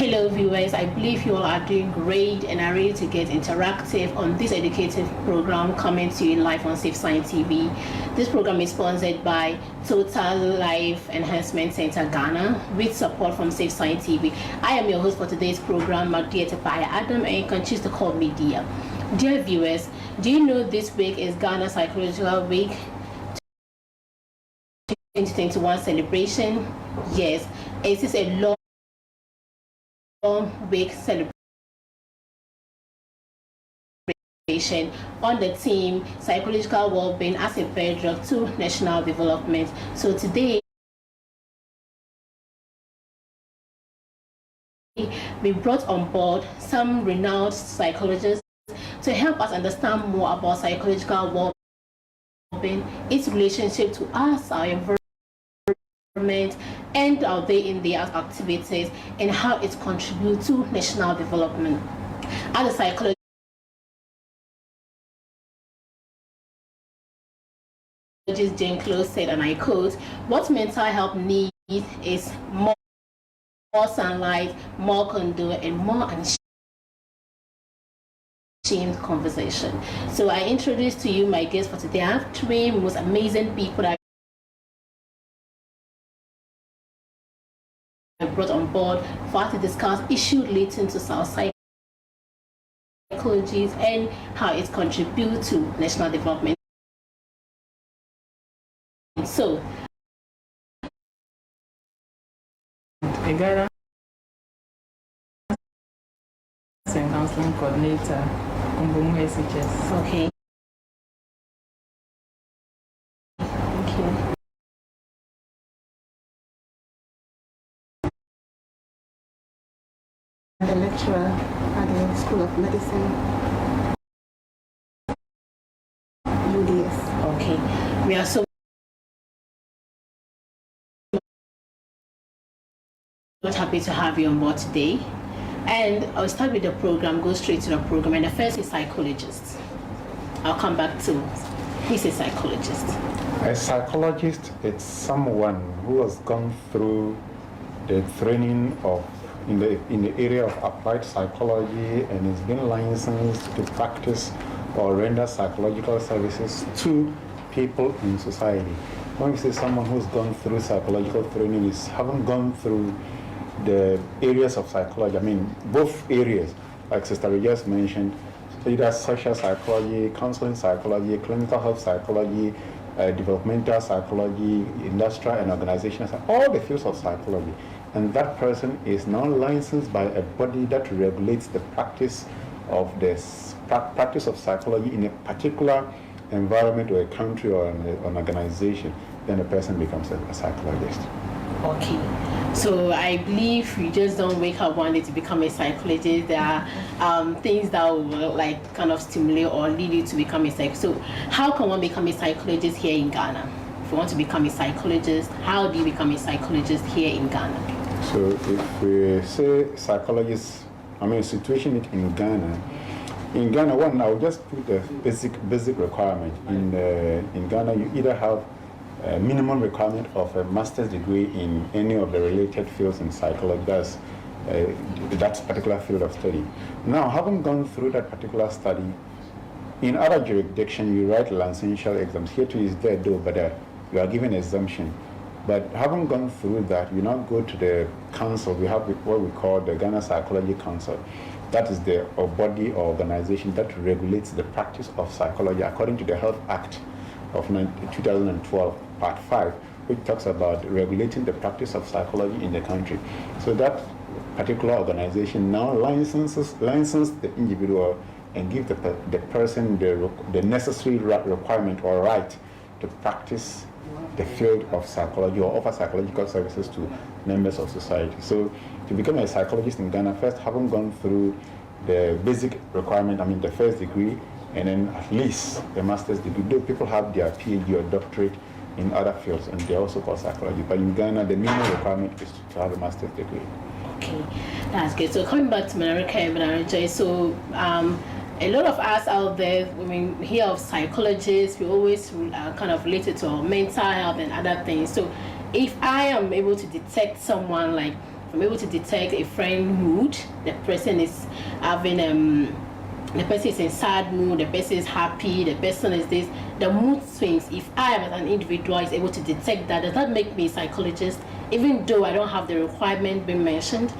Hello viewers, I believe you all are doing great and are ready to get interactive on this educative program coming to you live on Safe Science TV. This program is sponsored by Total Life Enhancement Center Ghana with support from Safe Science TV. I am your host for today's program, Magdia Tepaya Adam, and you can choose to call me Dia. Dear viewers, do you know this week is Ghana Psychological Week 2021 celebration? Yes, it is a long week celebration on the theme psychological well-being as a bedrock to national development. So today we brought on board some renowned psychologists to help us understand more about psychological well-being, its relationship to us, our environment, and our day-in-day activities, and how it contributes to national development. As a psychologist, Jane Close said, and I quote, "What mental health needs is more sunlight, more conduit, and more unashamed conversation." So I introduce to you my guests for today. I have three most amazing people that I brought on board for us to discuss issues relating to psychology and how it contributes to national development. So, Guidance and counseling coordinator, Kumbumu SHS. okay. Thank you. The lecturer at the School of Medicine, UDS. Okay. We are so happy to have you on board today. And I'll start with the program, go straight to the program. And the first is psychologist. I'll come back to who's a psychologist. A psychologist is someone who has gone through the training of in the area of applied psychology and has been licensed to practice or render psychological services to people in society. When we say someone who's gone through psychological training, is haven't gone through the areas of psychology. I mean, both areas, like Sister just mentioned, either social psychology, counseling psychology, clinical health psychology, developmental psychology, industrial and organizational, all the fields of psychology. And that person is now licensed by a body that regulates the practice of practice of psychology in a particular environment or a country or an organization. Then the person becomes a psychologist. Okay, so I believe you just don't wake up one day to become a psychologist. There are things that will like kind of stimulate or lead you to become a psychologist. So how can one become a psychologist here in Ghana? If you want to become a psychologist, how do you become a psychologist here in Ghana? So if we say psychologist, I mean situation in Ghana. In Ghana, one, I'll just put the basic requirement. In Ghana, you either have a minimum requirement of a master's degree in any of the related fields in psychology, that's that particular field of study. Now, having gone through that particular study, in other jurisdictions, you write licential exams. Here too is there though, but you are given exemption. But having gone through that, you now go to the council. We have what we call the Ghana Psychology Council. That is the body or organization that regulates the practice of psychology according to the Health Act of 2012, Part 5, which talks about regulating the practice of psychology in the country. So that particular organization now licenses the individual and give the person the necessary requirement or right to practice the field of psychology or offer psychological services to members of society. So to become a psychologist in Ghana, first having gone through the basic requirement, I mean the first degree, and then at least a master's degree. Though people have their PhD or doctorate in other fields, and they're also called psychology. But in Ghana, the minimum requirement is to have a master's degree. Okay, that's good. So coming back to America and Joy, so a lot of us out there, when we hear of psychologists, we always kind of relate it to our mental health and other things. So if I am able to detect someone like I'm able to detect a friend mood. The person is having the person is in sad mood, the person is happy, the person is this. The mood swings. If I am as an individual is able to detect that, does that make me a psychologist? Even though I don't have the requirement being mentioned,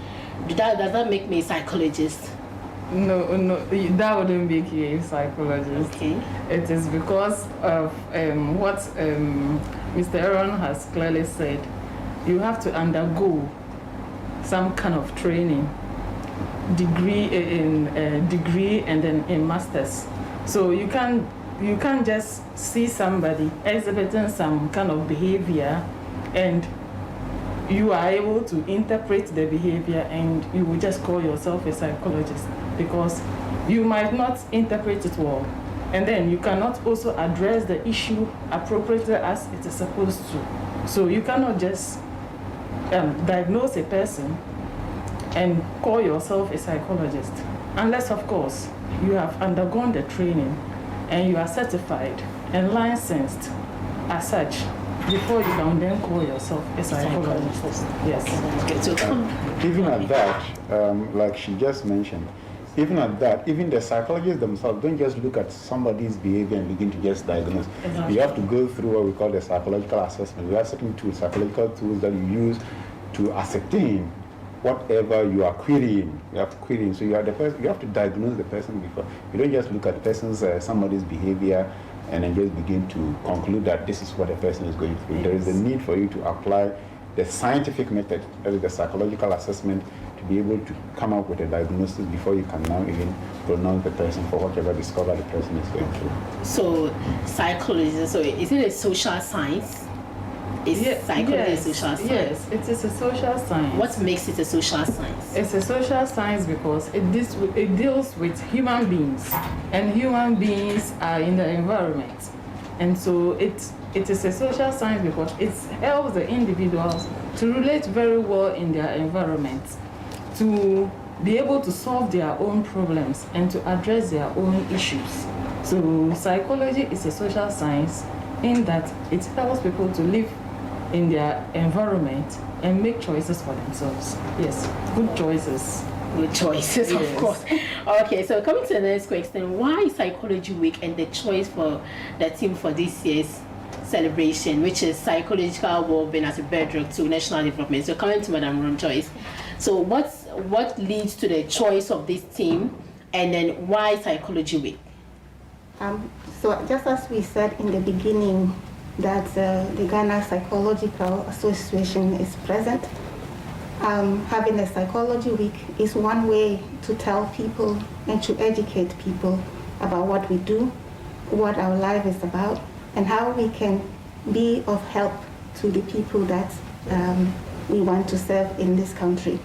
does that make me a psychologist? No, that wouldn't make you a psychologist. Okay. It is because of what Mr. Aaron has clearly said. You have to undergo some kind of training, degree and then a master's. So you can't just see somebody exhibiting some kind of behavior and you are able to interpret the behavior and you will just call yourself a psychologist, because you might not interpret it well, and then you cannot also address the issue appropriately as it is supposed to. So you cannot just diagnose a person and call yourself a psychologist, unless of course you have undergone the training and you are certified and licensed as such before you can then call yourself a psychologist. Yes. Even at that, like she just mentioned, even at that, even the psychologists themselves don't just look at somebody's behavior and begin to just diagnose. Exactly. You have to go through what we call the psychological assessment. We have certain tools, psychological tools that you use to ascertain whatever you are querying. You have to query. So you are the person. You have to diagnose the person before. You don't just look at somebody's behavior and then just begin to conclude that this is what a person is going through. There is a need for you to apply the scientific method, that is the psychological assessment, to be able to come up with a diagnosis before you can now even pronounce the person for whatever discovery the person is going through. So psychology, so is it a social science? Is psychology a social science? Yes, it is a social science. What makes it a social science? It's a social science because it deals with human beings, and human beings are in the environment. And so it is a social science because it helps the individuals to relate very well in their environment, to be able to solve their own problems and to address their own issues. So psychology is a social science in that it helps people to live in their environment and make choices for themselves. Yes, good choices. Good choices, Yes. of course. Okay, so coming to the next question, why Psychology Week and the choice for the theme for this year's celebration, which is psychological well-being as a bedrock to national development? So coming to Madam Ron Joyce, so what leads to the choice of this theme, and then why Psychology Week? So just as we said in the beginning, that the Ghana Psychological Association is present. Having a Psychology Week is one way to tell people and to educate people about what we do, what our life is about, and how we can be of help to the people that we want to serve in this country.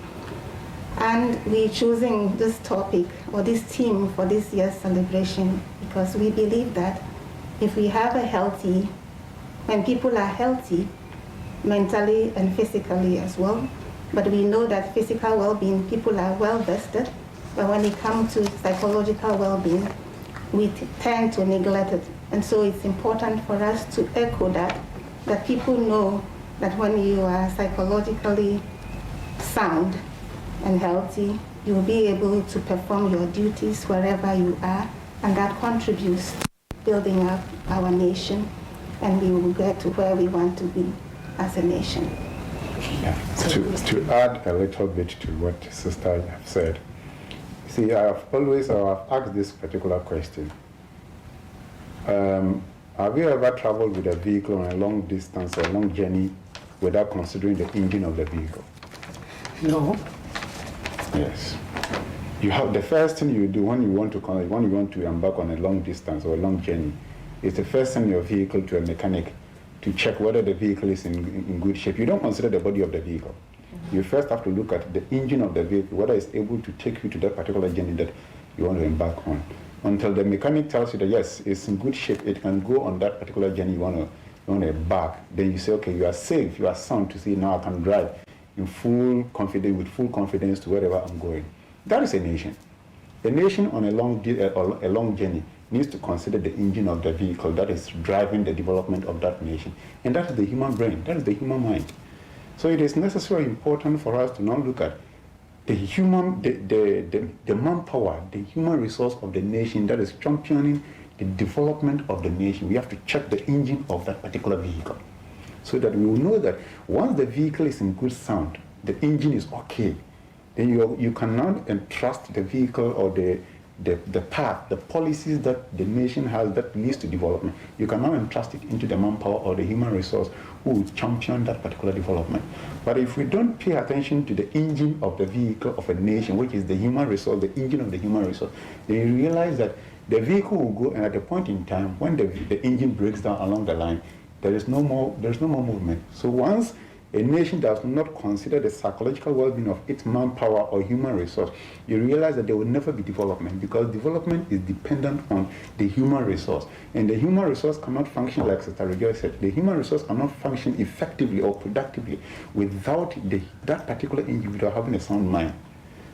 And we're choosing this topic or this theme for this year's celebration because we believe that if we have when people are healthy, mentally and physically as well, but we know that physical well-being, people are well vested, but when it comes to psychological well-being, we tend to neglect it. And so it's important for us to echo that people know that when you are psychologically sound and healthy, you'll be able to perform your duties wherever you are, and that contributes to building up our nation, and we will get to where we want to be as a nation. Yeah. To add a little bit to what Sister have said, see, I've asked this particular question. Have you ever traveled with a vehicle on a long distance or a long journey without considering the engine of the vehicle? No. Yes. You have the first thing you do when you want to embark on a long distance or a long journey is to first send your vehicle to a mechanic to check whether the vehicle is in good shape. You don't consider the body of the vehicle. Mm-hmm. You first have to look at the engine of the vehicle, whether it's able to take you to that particular journey that you want to embark on. Until the mechanic tells you that yes, it's in good shape, it can go on that particular journey you want to embark. Then you say, okay, you are safe, you are sound to say now I can drive in full confidence to wherever I'm going. That is a nation. A nation on a long journey needs to consider the engine of the vehicle that is driving the development of that nation. And that is the human brain, that is the human mind. So it is necessarily important for us to now look at the human, the manpower, the human resource of the nation that is championing the development of the nation. We have to check the engine of that particular vehicle so that we will know that once the vehicle is in good sound, the engine is okay, then you can now entrust the vehicle or the path, the policies that the nation has that leads to development. You can now entrust it into the manpower or the human resource who will champion that particular development. But if we don't pay attention to the engine of the vehicle of a nation, which is the human resource, the engine of the human resource, then you realize that the vehicle will go, and at a point in time, when the engine breaks down along the line, there's no more movement. So once a nation does not consider the psychological well-being of its manpower or human resource, you realize that there will never be development, because development is dependent on the human resource. And the human resource cannot function, like Sister Rejoice said, the human resource cannot function effectively or productively without that particular individual having a sound mind.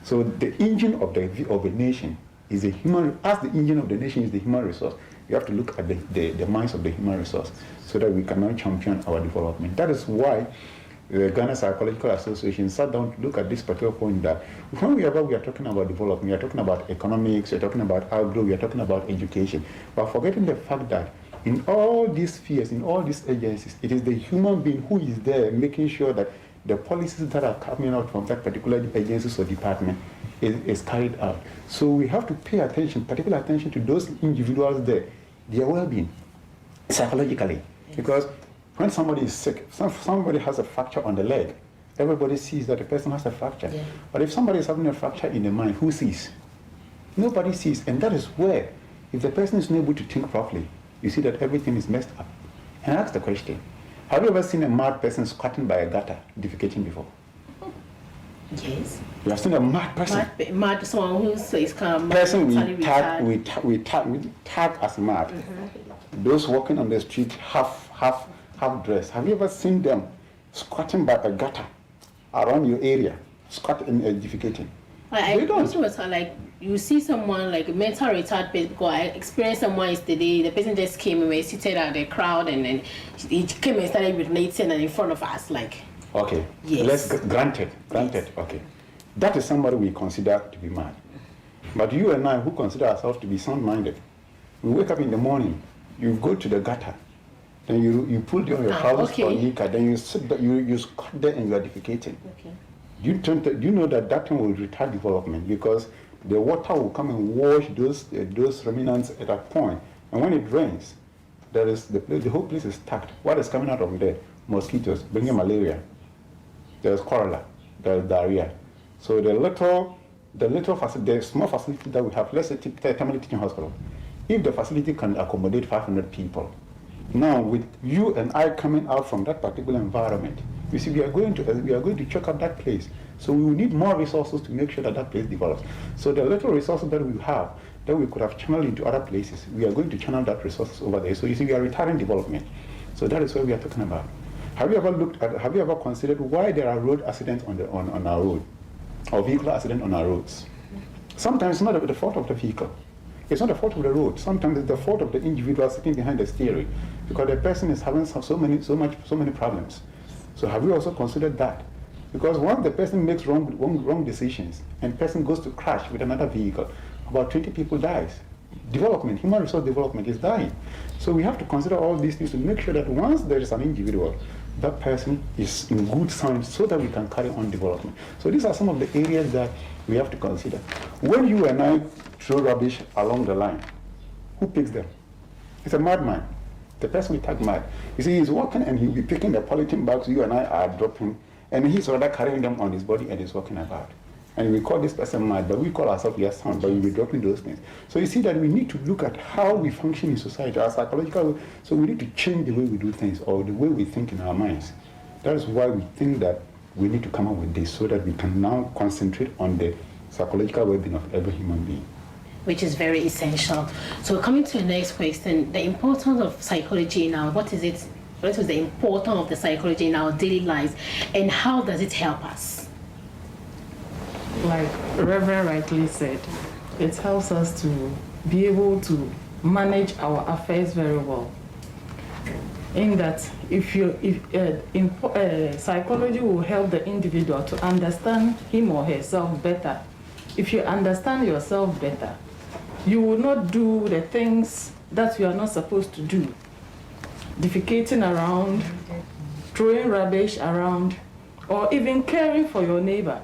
So the engine of a nation is a human, as the engine of the nation is the human resource, you have to look at the minds of the human resource so that we can now champion our development. That is why the Ghana Psychological Association sat down to look at this particular point, that whenever we are talking about development, we are talking about economics, we are talking about agro, we are talking about education, but forgetting the fact that in all these spheres, in all these agencies, it is the human being who is there making sure that the policies that are coming out from that particular agencies or department is carried out. So we have to pay attention, particular attention to those individuals there, their well-being, psychologically, because when somebody is sick, somebody has a fracture on the leg, everybody sees that the person has a fracture. Yeah. But if somebody is having a fracture in the mind, who sees? Nobody sees. And that is where, if the person is not able to think properly, you see that everything is messed up. And ask the question, have you ever seen a mad person squatting by a gutter, defecating before? Yes. You have seen a mad person? Mad someone who is kind of person we tag as mad. Mm-hmm. Those walking on the street half dressed. Have you ever seen them squatting by a gutter around your area, squatting and defecating? They don't. Like you see someone like a mental retarded person, because I experienced someone yesterday. The person just came and we seated at the crowd, and then he came and started relating and in front of us, like. Okay. Yes. Granted. Yes. Okay. That is somebody we consider to be mad. But you and I, who consider ourselves to be sound-minded, we wake up in the morning, you go to the gutter, then you pull down your trousers or knicker, then you sit there, you squat there and you are defecating. Okay. You know that thing will retard development, because the water will come and wash those remnants at that point. And when it rains, the whole place is stacked. What is coming out of there? Mosquitoes, bringing malaria. There's cholera, there's diarrhea. So the small facility that we have, let's say Tamale Teaching Hospital, if the facility can accommodate 500 people, now with you and I coming out from that particular environment, you see, we are going to check out that place. So we will need more resources to make sure that place develops. So the little resources that we have, that we could have channeled into other places, we are going to channel that resources over there. So you see, we are retarding development. So that is what we are talking about. Have you ever considered why there are road accidents on our road, or vehicle accidents on our roads? Sometimes it's not the fault of the vehicle. It's not the fault of the road. Sometimes it's the fault of the individual sitting behind the steering, because the person is having so many problems. So have you also considered that? Because once the person makes wrong decisions and the person goes to crash with another vehicle, about 20 people dies. Development, human resource development is dying. So we have to consider all these things to make sure that once there is an individual, that person is in good signs so that we can carry on development. So these are some of the areas that we have to consider. When you and I throw rubbish along the line, who picks them? It's a madman. The person we tag mad. You see, he's walking and he'll be picking the polythene bags you and I are dropping, and he's rather carrying them on his body and he's walking about. And we call this person mad, but we call ourselves yes sound, but we'll be dropping those things. So you see that we need to look at how we function in society, our psychological, so we need to change the way we do things or the way we think in our minds. That is why we think that we need to come up with this, so that we can now concentrate on the psychological well-being of every human being. Which is very essential. So coming to the next question, the importance of psychology now, what is the importance of the psychology in our daily lives, and how does it help us? Like Reverend rightly said, it helps us to be able to manage our affairs very well. in that psychology will help the individual to understand him or herself better. If you understand yourself better, you will not do the things that you are not supposed to do. Defecating around, throwing rubbish around, or even caring for your neighbor.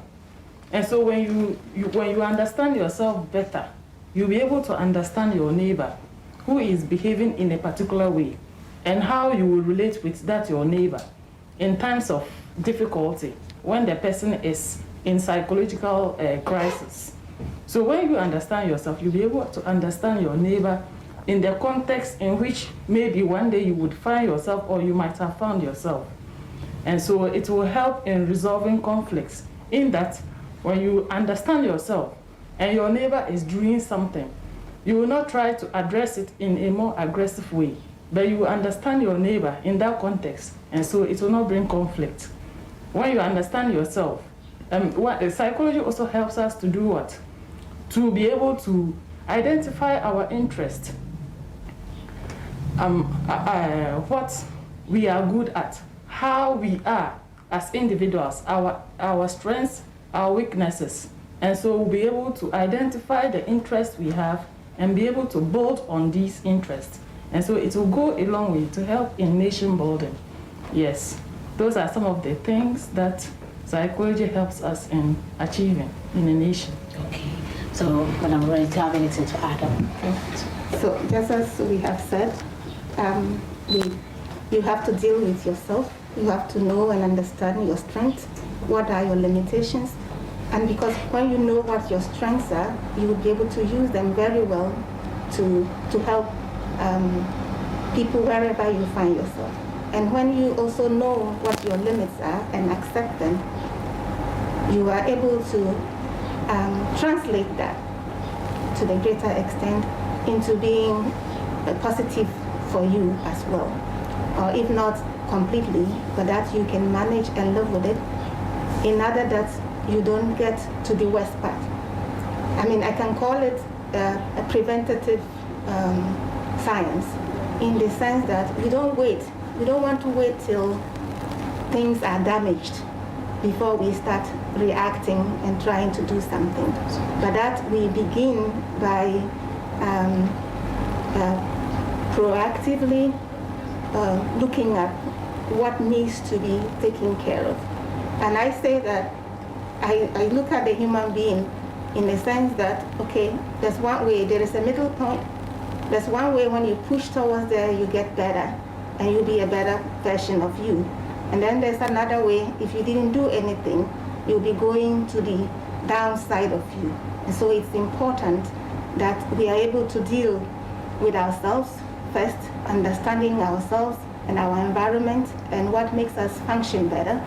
And so when you understand yourself better, you'll be able to understand your neighbor who is behaving in a particular way, and how you will relate with that your neighbor in times of difficulty when the person is in psychological crisis. So when you understand yourself, you'll be able to understand your neighbor in the context in which maybe one day you would find yourself, or you might have found yourself. And so it will help in resolving conflicts, in that when you understand yourself and your neighbor is doing something, you will not try to address it in a more aggressive way, but you will understand your neighbor in that context, and so it will not bring conflict. When you understand yourself, psychology also helps us to do what? To be able to identify our interest, what we are good at, how we are as individuals, our strengths, our weaknesses. And so we'll be able to identify the interests we have and be able to build on these interests. And so it will go a long way to help in nation building. Yes, those are some of the things that psychology helps us in achieving in a nation. Okay, so Madam Roy, do you have anything to add on? So just as we have said, you have to deal with yourself. You have to know and understand your strengths. What are your limitations? And because when you know what your strengths are, you will be able to use them very well to help people wherever you find yourself. And when you also know what your limits are and accept them, you are able to translate that to the greater extent into being positive for you as well. Or if not completely, but that you can manage and live with it in order that you don't get to the worst part. I mean, I can call it a preventative science, in the sense that we don't wait. We don't want to wait till things are damaged before we start reacting and trying to do something. But that we begin by proactively looking at what needs to be taken care of. And I say that I look at the human being in the sense that, okay, there's one way, there is a middle point. There's one way when you push towards there, you get better, and you'll be a better version of you. And then there's another way, if you didn't do anything, you'll be going to the downside of you. And so it's important that we are able to deal with ourselves first, understanding ourselves and our environment and what makes us function better.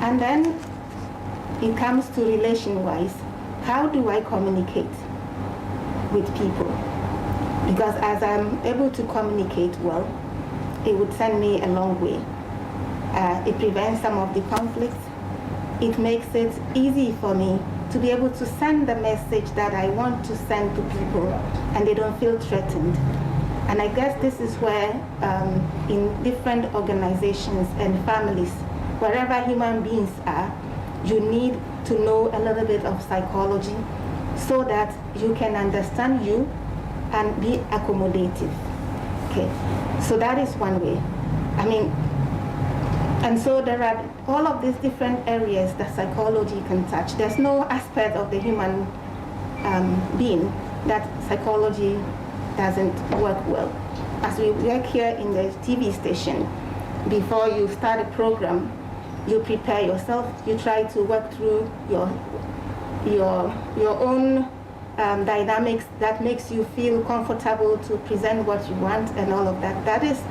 And then it comes to relation-wise. How do I communicate with people? Because as I'm able to communicate well, it would send me a long way. It prevents some of the conflicts. It makes it easy for me to be able to send the message that I want to send to people, and they don't feel threatened. And I guess this is where in different organizations and families, wherever human beings are, you need to know a little bit of psychology so that you can understand you and be accommodative. Okay, so that is one way. I mean, and so there are all of these different areas that psychology can touch. There's no aspect of the human being that psychology doesn't work well. As we work here in the TV station, before you start a program, you prepare yourself, you try to work through your own dynamics that makes you feel comfortable to present what you want and all of that. That is,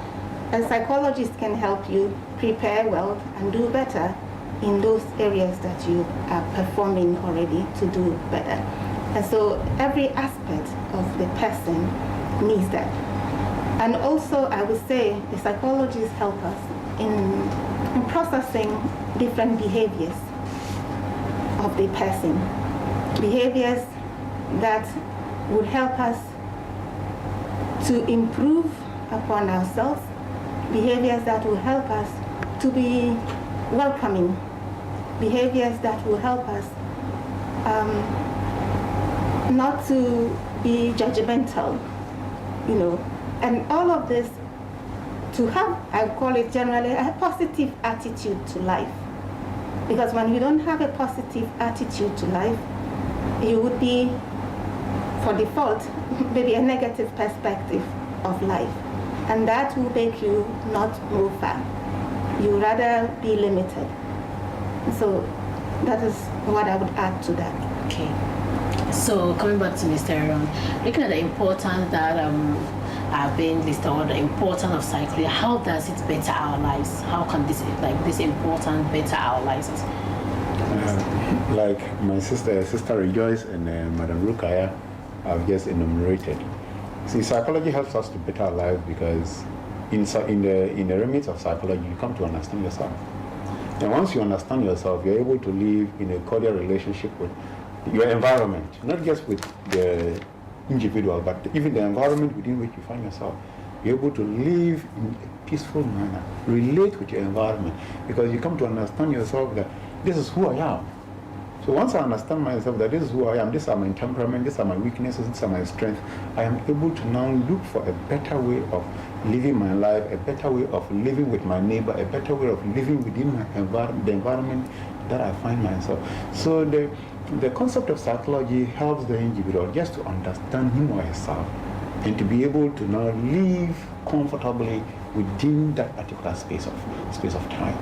a psychologist can help you prepare well and do better in those areas that you are performing already to do better. And so every aspect of the person needs that. And also, I would say the psychologists help us in processing different behaviors of the person. Behaviors that would help us to improve upon ourselves, behaviors that will help us to be welcoming, behaviors that will help us not to be judgmental, and all of this to have, I call it generally, a positive attitude to life. Because when you don't have a positive attitude to life, you would be, for default, maybe a negative perspective of life. And that will make you not move far. You rather be limited. So that is what I would add to that. Okay. So coming back to Mr. Aaron, looking at the importance that have been listed, or the importance of psychology, how does it better our lives? How can this importance better our lives? Like my sister Rejoice and Madam Rukaya have just enumerated. See, psychology helps us to better our lives because in the remit of psychology, you come to understand yourself. And once you understand yourself, you're able to live in a cordial relationship with your environment, not just with the individual, but even the environment within which you find yourself. You're able to live in a peaceful manner, relate with your environment, because you come to understand yourself that this is who I am. So once I understand myself that this is who I am, these are my temperament, these are my weaknesses, these are my strengths, I am able to now look for a better way of living my life, a better way of living with my neighbor, a better way of living within my the environment that I find myself. So the concept of psychology helps the individual just to understand him or herself and to be able to now live comfortably within that particular space of time.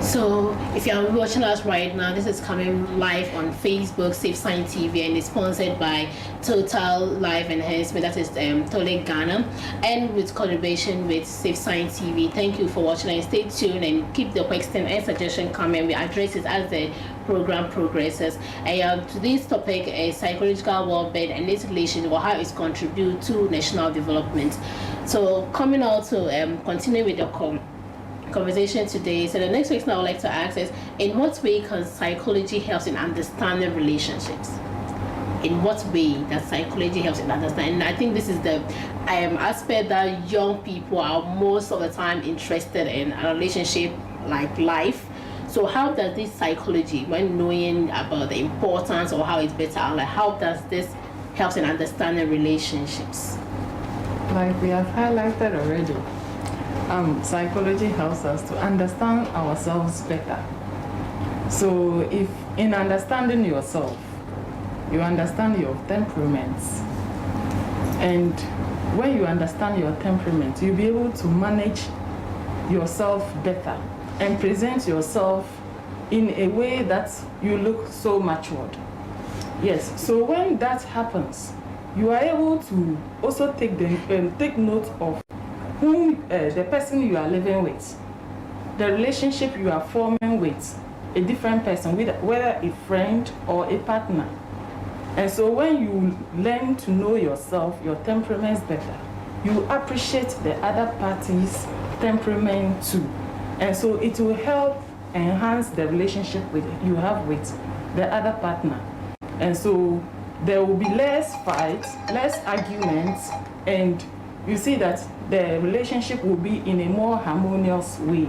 So if you're watching us right now, this is coming live on Facebook, Safe Sign TV, and it's sponsored by Total Life Enhancement, that is Tole Ghana, and with collaboration with Safe Sign TV. Thank you for watching, and stay tuned and keep the question and suggestion coming. We address it as the program progresses. And today's topic is psychological well-being and its relation, or how it contributes to national development. So coming out to continue with the conversation today. So the next question I would like to ask is, in what way can psychology help in understanding relationships? In what way does psychology help in understanding? And I think this is the aspect that young people are most of the time interested in, a relationship like life. So how does this psychology, when knowing about the importance or how it's better, like how does this help in understanding relationships? Like we have highlighted already, psychology helps us to understand ourselves better. So if in understanding yourself, you understand your temperaments, and when you understand your temperament, you'll be able to manage yourself better and present yourself in a way that you look so matured. Yes, so when that happens, you are able to also take note of whom the person you are living with, the relationship you are forming with a different person, whether a friend or a partner. And so when you learn to know yourself, your temperaments better, you appreciate the other party's temperament too. And so it will help enhance the relationship you have with the other partner. And so there will be less fights, less arguments, and you see that the relationship will be in a more harmonious way.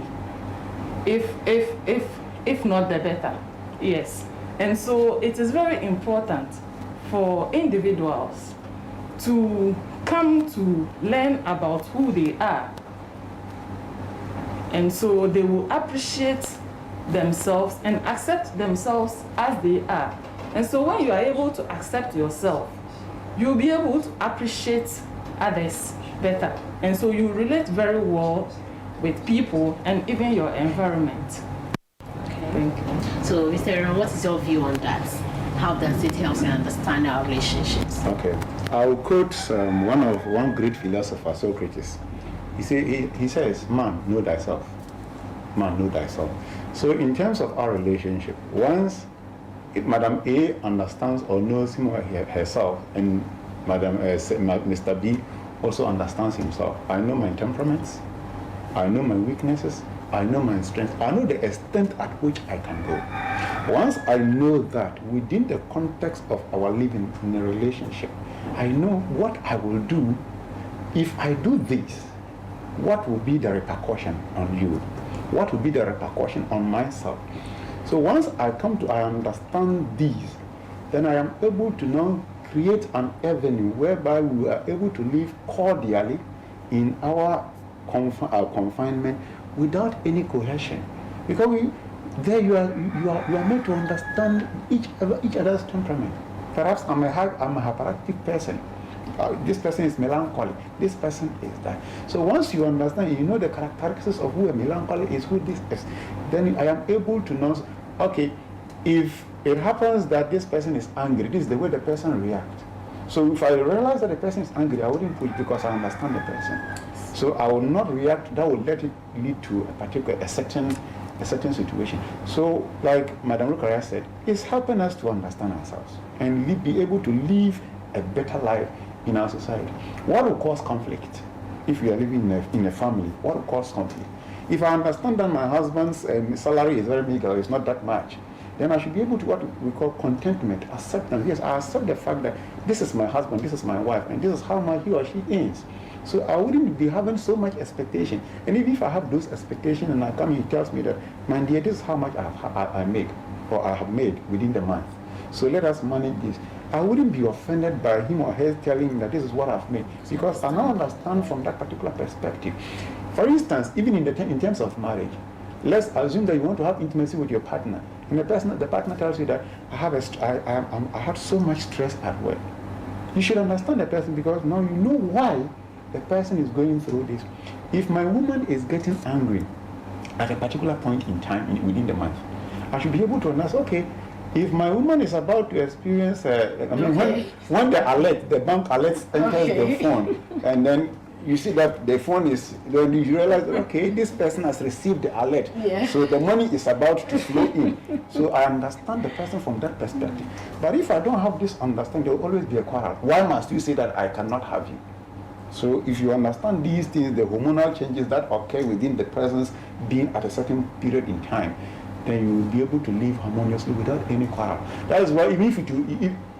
If not the better. Yes. And so it is very important for individuals to come to learn about who they are. And so they will appreciate themselves and accept themselves as they are. And so when you are able to accept yourself, you'll be able to appreciate others better. And so you relate very well with people and even your environment. Okay. Thank you. So Mr. Aaron, what is your view on that? How does it help in understanding our relationships? Okay, I'll quote one great philosopher, Socrates. He says, "Man, know thyself. Man, know thyself." So in terms of our relationship, once Madam A understands or knows him or herself, and Mr. B also understands himself, I know my temperaments, I know my weaknesses, I know my strengths, I know the extent at which I can go. Once I know that within the context of our living in a relationship, I know what I will do if I do this. what will be the repercussion on you? What will be the repercussion on myself? So once I understand these, then I am able to now create an avenue whereby we are able to live cordially in our confinement without any coercion. Because you are made to understand each other's temperament. Perhaps I'm a hyperactive person. This person is melancholy. This person is that. So once you understand, you know the characteristics of who a melancholy is, who this is, then I am able to know, okay, if it happens that this person is angry, this is the way the person reacts. So if I realize that the person is angry, I wouldn't push because I understand the person. So I will not react. That will let it lead to a certain situation. So like Madam Rukaria said, it's helping us to understand ourselves and be able to live a better life in our society. What will cause conflict? If we are living in a family, what will cause conflict? If I understand that my husband's salary is very meager, it's not that much, then I should be able to what we call contentment, acceptance. Yes, I accept the fact that this is my husband, this is my wife, and this is how much he or she earns. So I wouldn't be having so much expectation. And even if I have those expectations and I come, he tells me that, my dear, this is how much I make or I have made within the month. So let us manage this. I wouldn't be offended by him or her telling me that this is what I've made, because I now understand from that particular perspective. For instance, even in terms of marriage, let's assume that you want to have intimacy with your partner, and the partner tells you that I have so much stress at work. You should understand the person, because now you know why the person is going through this. If my woman is getting angry at a particular point in time within the month, I should be able to understand, okay, if my woman is about to experience, when the bank alert enters the phone, and then you see that the phone is, then you realize that, okay, this person has received the alert, so the money is about to flow in. So I understand the person from that perspective. But if I don't have this understanding, there will always be a quarrel. Why must you say that I cannot have you? So if you understand these things, the hormonal changes that occur within the persons being at a certain period in time, then you will be able to live harmoniously without any quarrel. That is why even if it will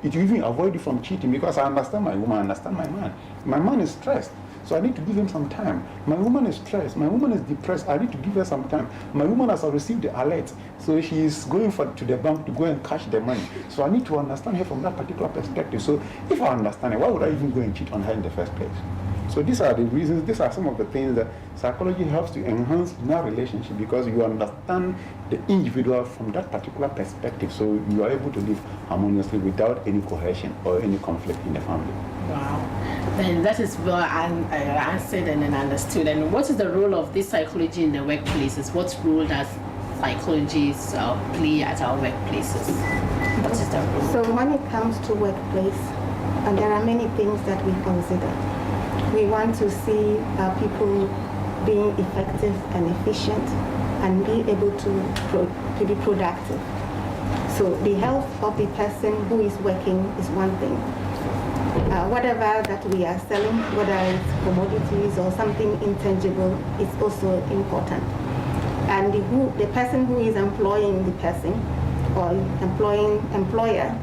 even avoid you from cheating, because I understand my woman, I understand my man. My man is stressed, so I need to give him some time. My woman is stressed, my woman is depressed, I need to give her some time. My woman has received the alert, so she is going to the bank to go and cash the money. So I need to understand her from that particular perspective. So if I understand her, why would I even go and cheat on her in the first place? So these are the reasons, these are some of the things that psychology helps to enhance in our relationship, because you understand the individual from that particular perspective, so you are able to live harmoniously without any coercion or any conflict in the family. Wow. Then that is well answered and understood. And what is the role of this psychology in the workplaces? What role does psychologists play at our workplaces? What is the role? So when it comes to workplace, and there are many things that we consider. We want to see people being effective and efficient and be able to be productive. So the health of the person who is working is one thing. Whatever that we are selling, whether it's commodities or something intangible, is also important. And the person who is employing the person or employer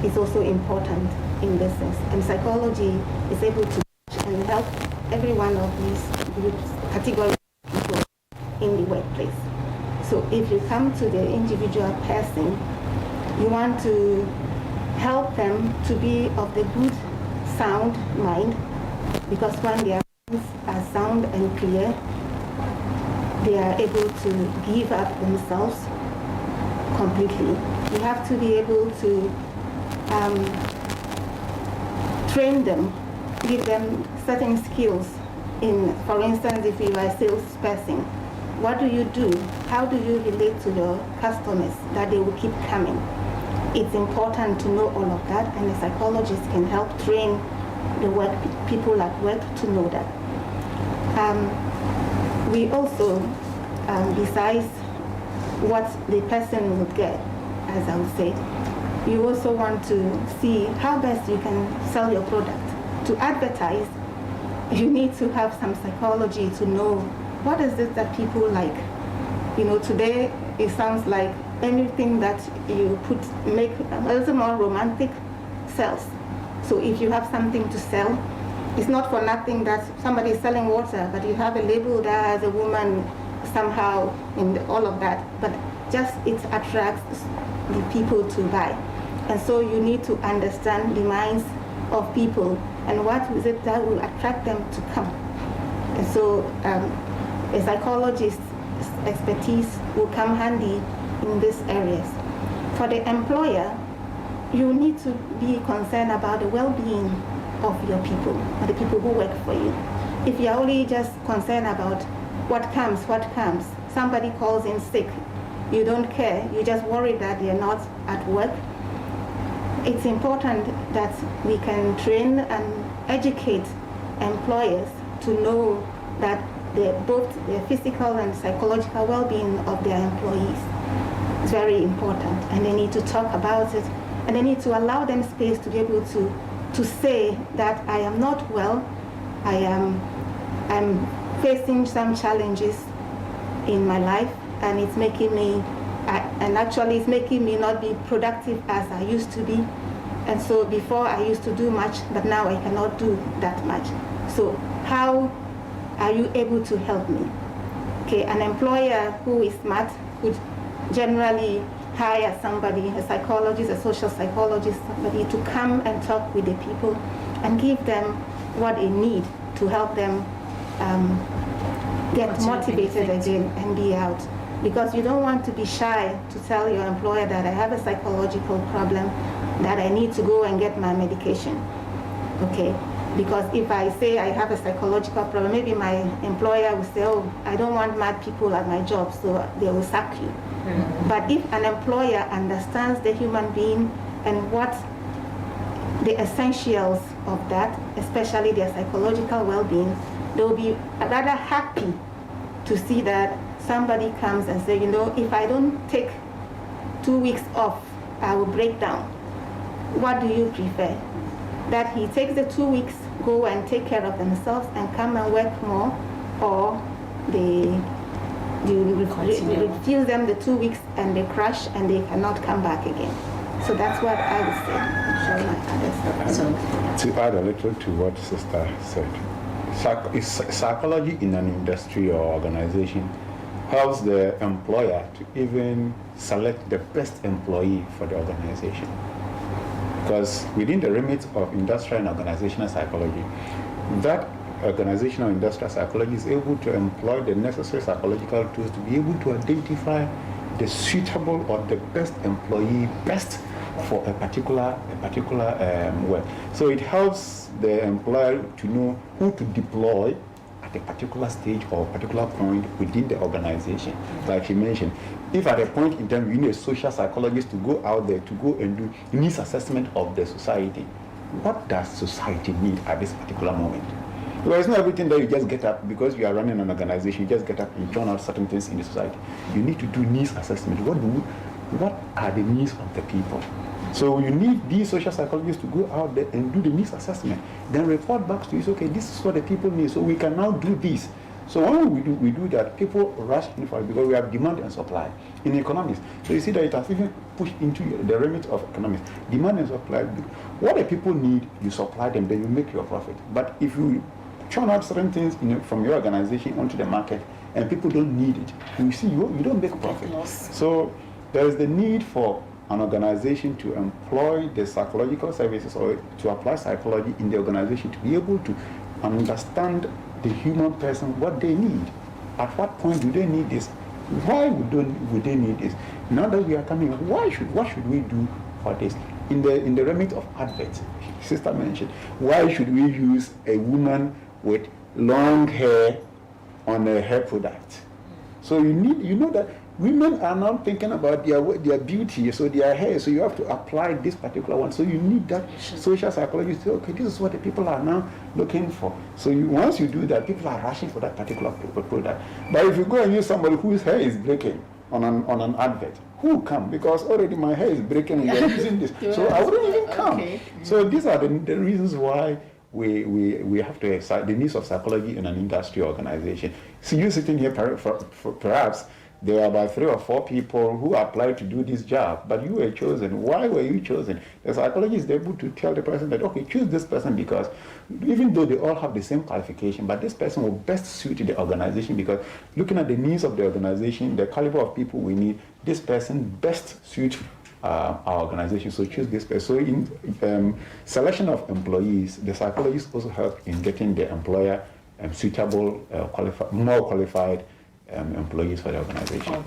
is also important in this sense. And psychology is able to and help every one of these groups, categories of people in the workplace. So if you come to the individual person, you want to help them to be of the good, sound mind, because when their minds are sound and clear, they are able to give up themselves completely. You have to be able to train them, give them certain skills. For instance, if you are a salesperson, what do you do? How do you relate to your customers that they will keep coming? It's important to know all of that, and a psychologist can help train the people at work to know that. We also, besides what the person would get, as I would say, you also want to see how best you can sell your product. To advertise, you need to have some psychology to know what is it that people like. Today it sounds like anything that you make a little more romantic sells. So if you have something to sell, It's not for nothing that somebody is selling water, but you have a label that has a woman somehow in all of that. But just it attracts the people to buy. And so you need to understand the minds of people and what is it that will attract them to come. And so a psychologist's expertise will come handy in these areas. For the employer, you need to be concerned about the well-being of your people, or the people who work for you. If you're only just concerned about what comes, somebody calls in sick, you don't care, you just worry that they're not at work. It's important that we can train and educate employers to know that both the physical and psychological well-being of their employees is very important, and they need to talk about it, and they need to allow them space to be able to say that I am not well, I'm facing some challenges in my life, and it's making me it's making me not be productive as I used to be. And so before I used to do much, but now I cannot do that much. So how are you able to help me? Okay, an employer who is smart would generally hire somebody, a psychologist, a social psychologist, somebody to come and talk with the people and give them what they need to help them get motivated again and be out. Because you don't want to be shy to tell your employer that I have a psychological problem, that I need to go and get my medication. Okay, because if I say I have a psychological problem, maybe my employer will say, oh, I don't want mad people at my job, so they will sack you. Mm-hmm. But if an employer understands the human being and what the essentials of that, especially their psychological well-being, they'll be rather happy to see that somebody comes and say, you know, if I don't take 2 weeks off, I will break down. What do you prefer? That he takes the 2 weeks, go and take care of themselves and come and work more, or you refuse them the 2 weeks and they crash and they cannot come back again. So that's what I would say. To add a little to what Sister said, psychology in an industry or organization helps the employer to even select the best employee for the organization. Because within the remit of industrial and organizational psychology, that organizational industrial psychology is able to employ the necessary psychological tools to be able to identify the suitable or the best employee, best for a particular work. So it helps the employer to know who to deploy at a particular stage or particular point within the organization. Like you mentioned, if at a point in time you need a social psychologist to go out there to go and do needs assessment of the society, what does society need at this particular moment? Because it's not everything that you just get up because you are running an organization, you just get up and turn out certain things in the society. You need to do needs assessment. What are the needs of the people? So you need these social psychologists to go out there and do the needs assessment, then report back to you, okay, this is what the people need, so we can now do this. So when we do that, people rush in for it because we have demand and supply in economics. So you see that it has even pushed into the remit of economics. Demand and supply. What the people need, you supply them, then you make your profit. But if you churn out certain things from your organization onto the market and people don't need it, you see you don't make profit. So there is the need for an organization to employ the psychological services or to apply psychology in the organization to be able to understand the human person, what they need. At what point do they need this? Why would they need this? Now that we are coming, what should we do for this? In the remit of adverts, Sister mentioned, why should we use a woman with long hair on a hair product? So you know that women are now thinking about their beauty, so their hair, so you have to apply this particular one. So you need that social psychologist to say, okay, this is what the people are now looking for. So once you do that, people are rushing for that particular product. But if you go and use somebody whose hair is breaking on an advert, who will come? Because already my hair is breaking and they're using this. So I wouldn't even come. Okay. So these are the reasons why we have to the needs of psychology in an industry organization. So you sitting here perhaps there were about 3 or 4 people who applied to do this job, but you were chosen. Why were you chosen? The psychologist is able to tell the person that, okay, choose this person because even though they all have the same qualification, but this person will best suit the organization because looking at the needs of the organization, the caliber of people we need, this person best suits our organization, so choose this person. So in selection of employees, the psychologists also help in getting the employer suitable, more qualified employees for the organization.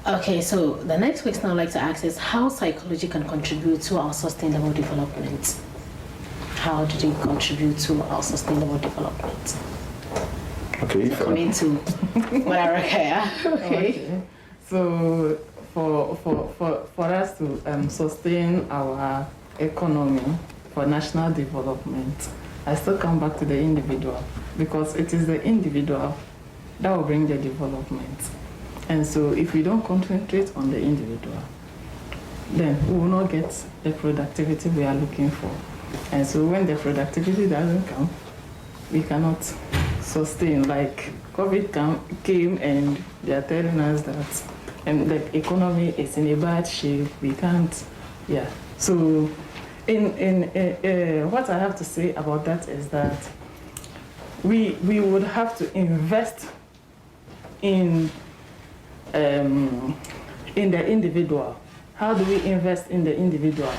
Okay, so the next question I'd like to ask is how psychology can contribute to our sustainable development. How did it contribute to our sustainable development? Okay. Coming to Madaraka. Okay. So for us to sustain our economy for national development, I still come back to the individual because it is the individual that will bring the development. And so if we don't concentrate on the individual, then we will not get the productivity we are looking for. And so when the productivity doesn't come, we cannot sustain. Like COVID came and they are telling us that the economy is in a bad shape. We can't, So in what I have to say about that is that we would have to invest in the individual. How do we invest in the individual?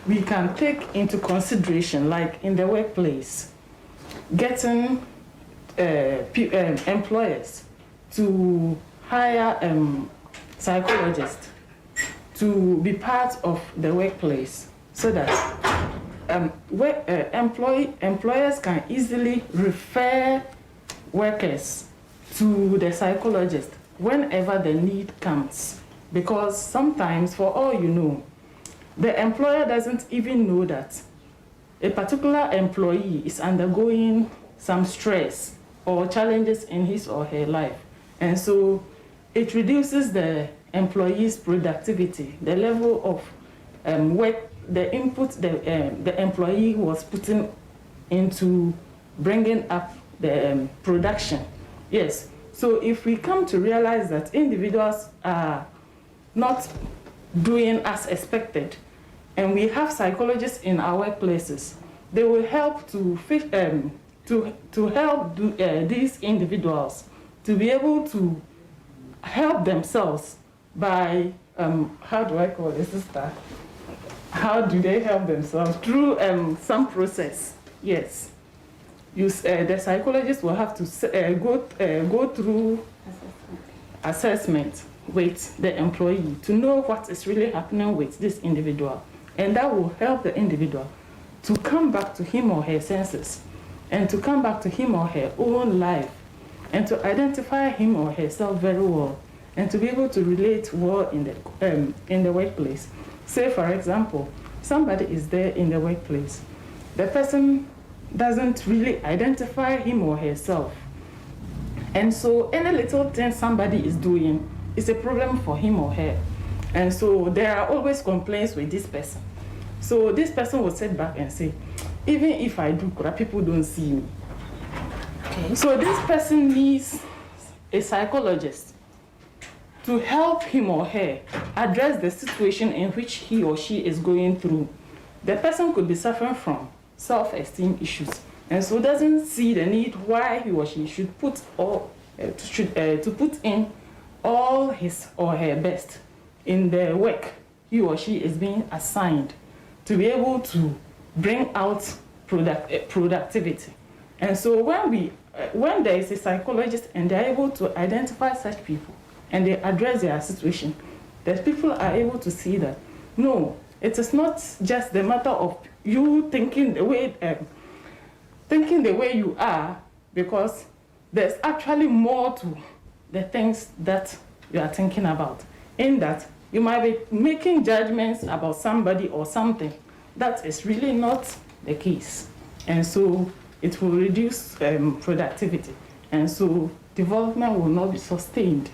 We can take into consideration, like in the workplace, getting employers to hire psychologists to be part of the workplace so that employers can easily refer workers to the psychologist whenever the need comes. Because sometimes, for all you know, the employer doesn't even know that a particular employee is undergoing some stress or challenges in his or her life. And so it reduces the employee's productivity, the level of work, the input the employee was putting into bringing up the production. Yes, so if we come to realize that individuals are not doing as expected, and we have psychologists in our workplaces, they will help to help these individuals to be able to help themselves by how do I call it, sister? How do they help themselves? Through some process. Yes. The psychologist will have to go through assessment with the employee to know what is really happening with this individual. And that will help the individual to come back to him or her senses and to come back to him or her own life and to identify him or herself very well and to be able to relate well in the workplace. Say, for example, somebody is there in the workplace. The person doesn't really identify him or herself. And so any little thing somebody is doing is a problem for him or her. And so there are always complaints with this person. So this person will sit back and say, even if I do, people don't see me. Okay. So this person needs a psychologist to help him or her address the situation in which he or she is going through. The person could be suffering from self-esteem issues, and so doesn't see the need why he or she should put in all his or her best in the work he or she is being assigned to be able to bring out productivity. And so when there is a psychologist and they're able to identify such people and they address their situation, that people are able to see that, no, it is not just the matter of you thinking the way you are, because there's actually more to the things that you are thinking about. In that, you might be making judgments about somebody or something that is really not the case. And so it will reduce productivity. And so development will not be sustained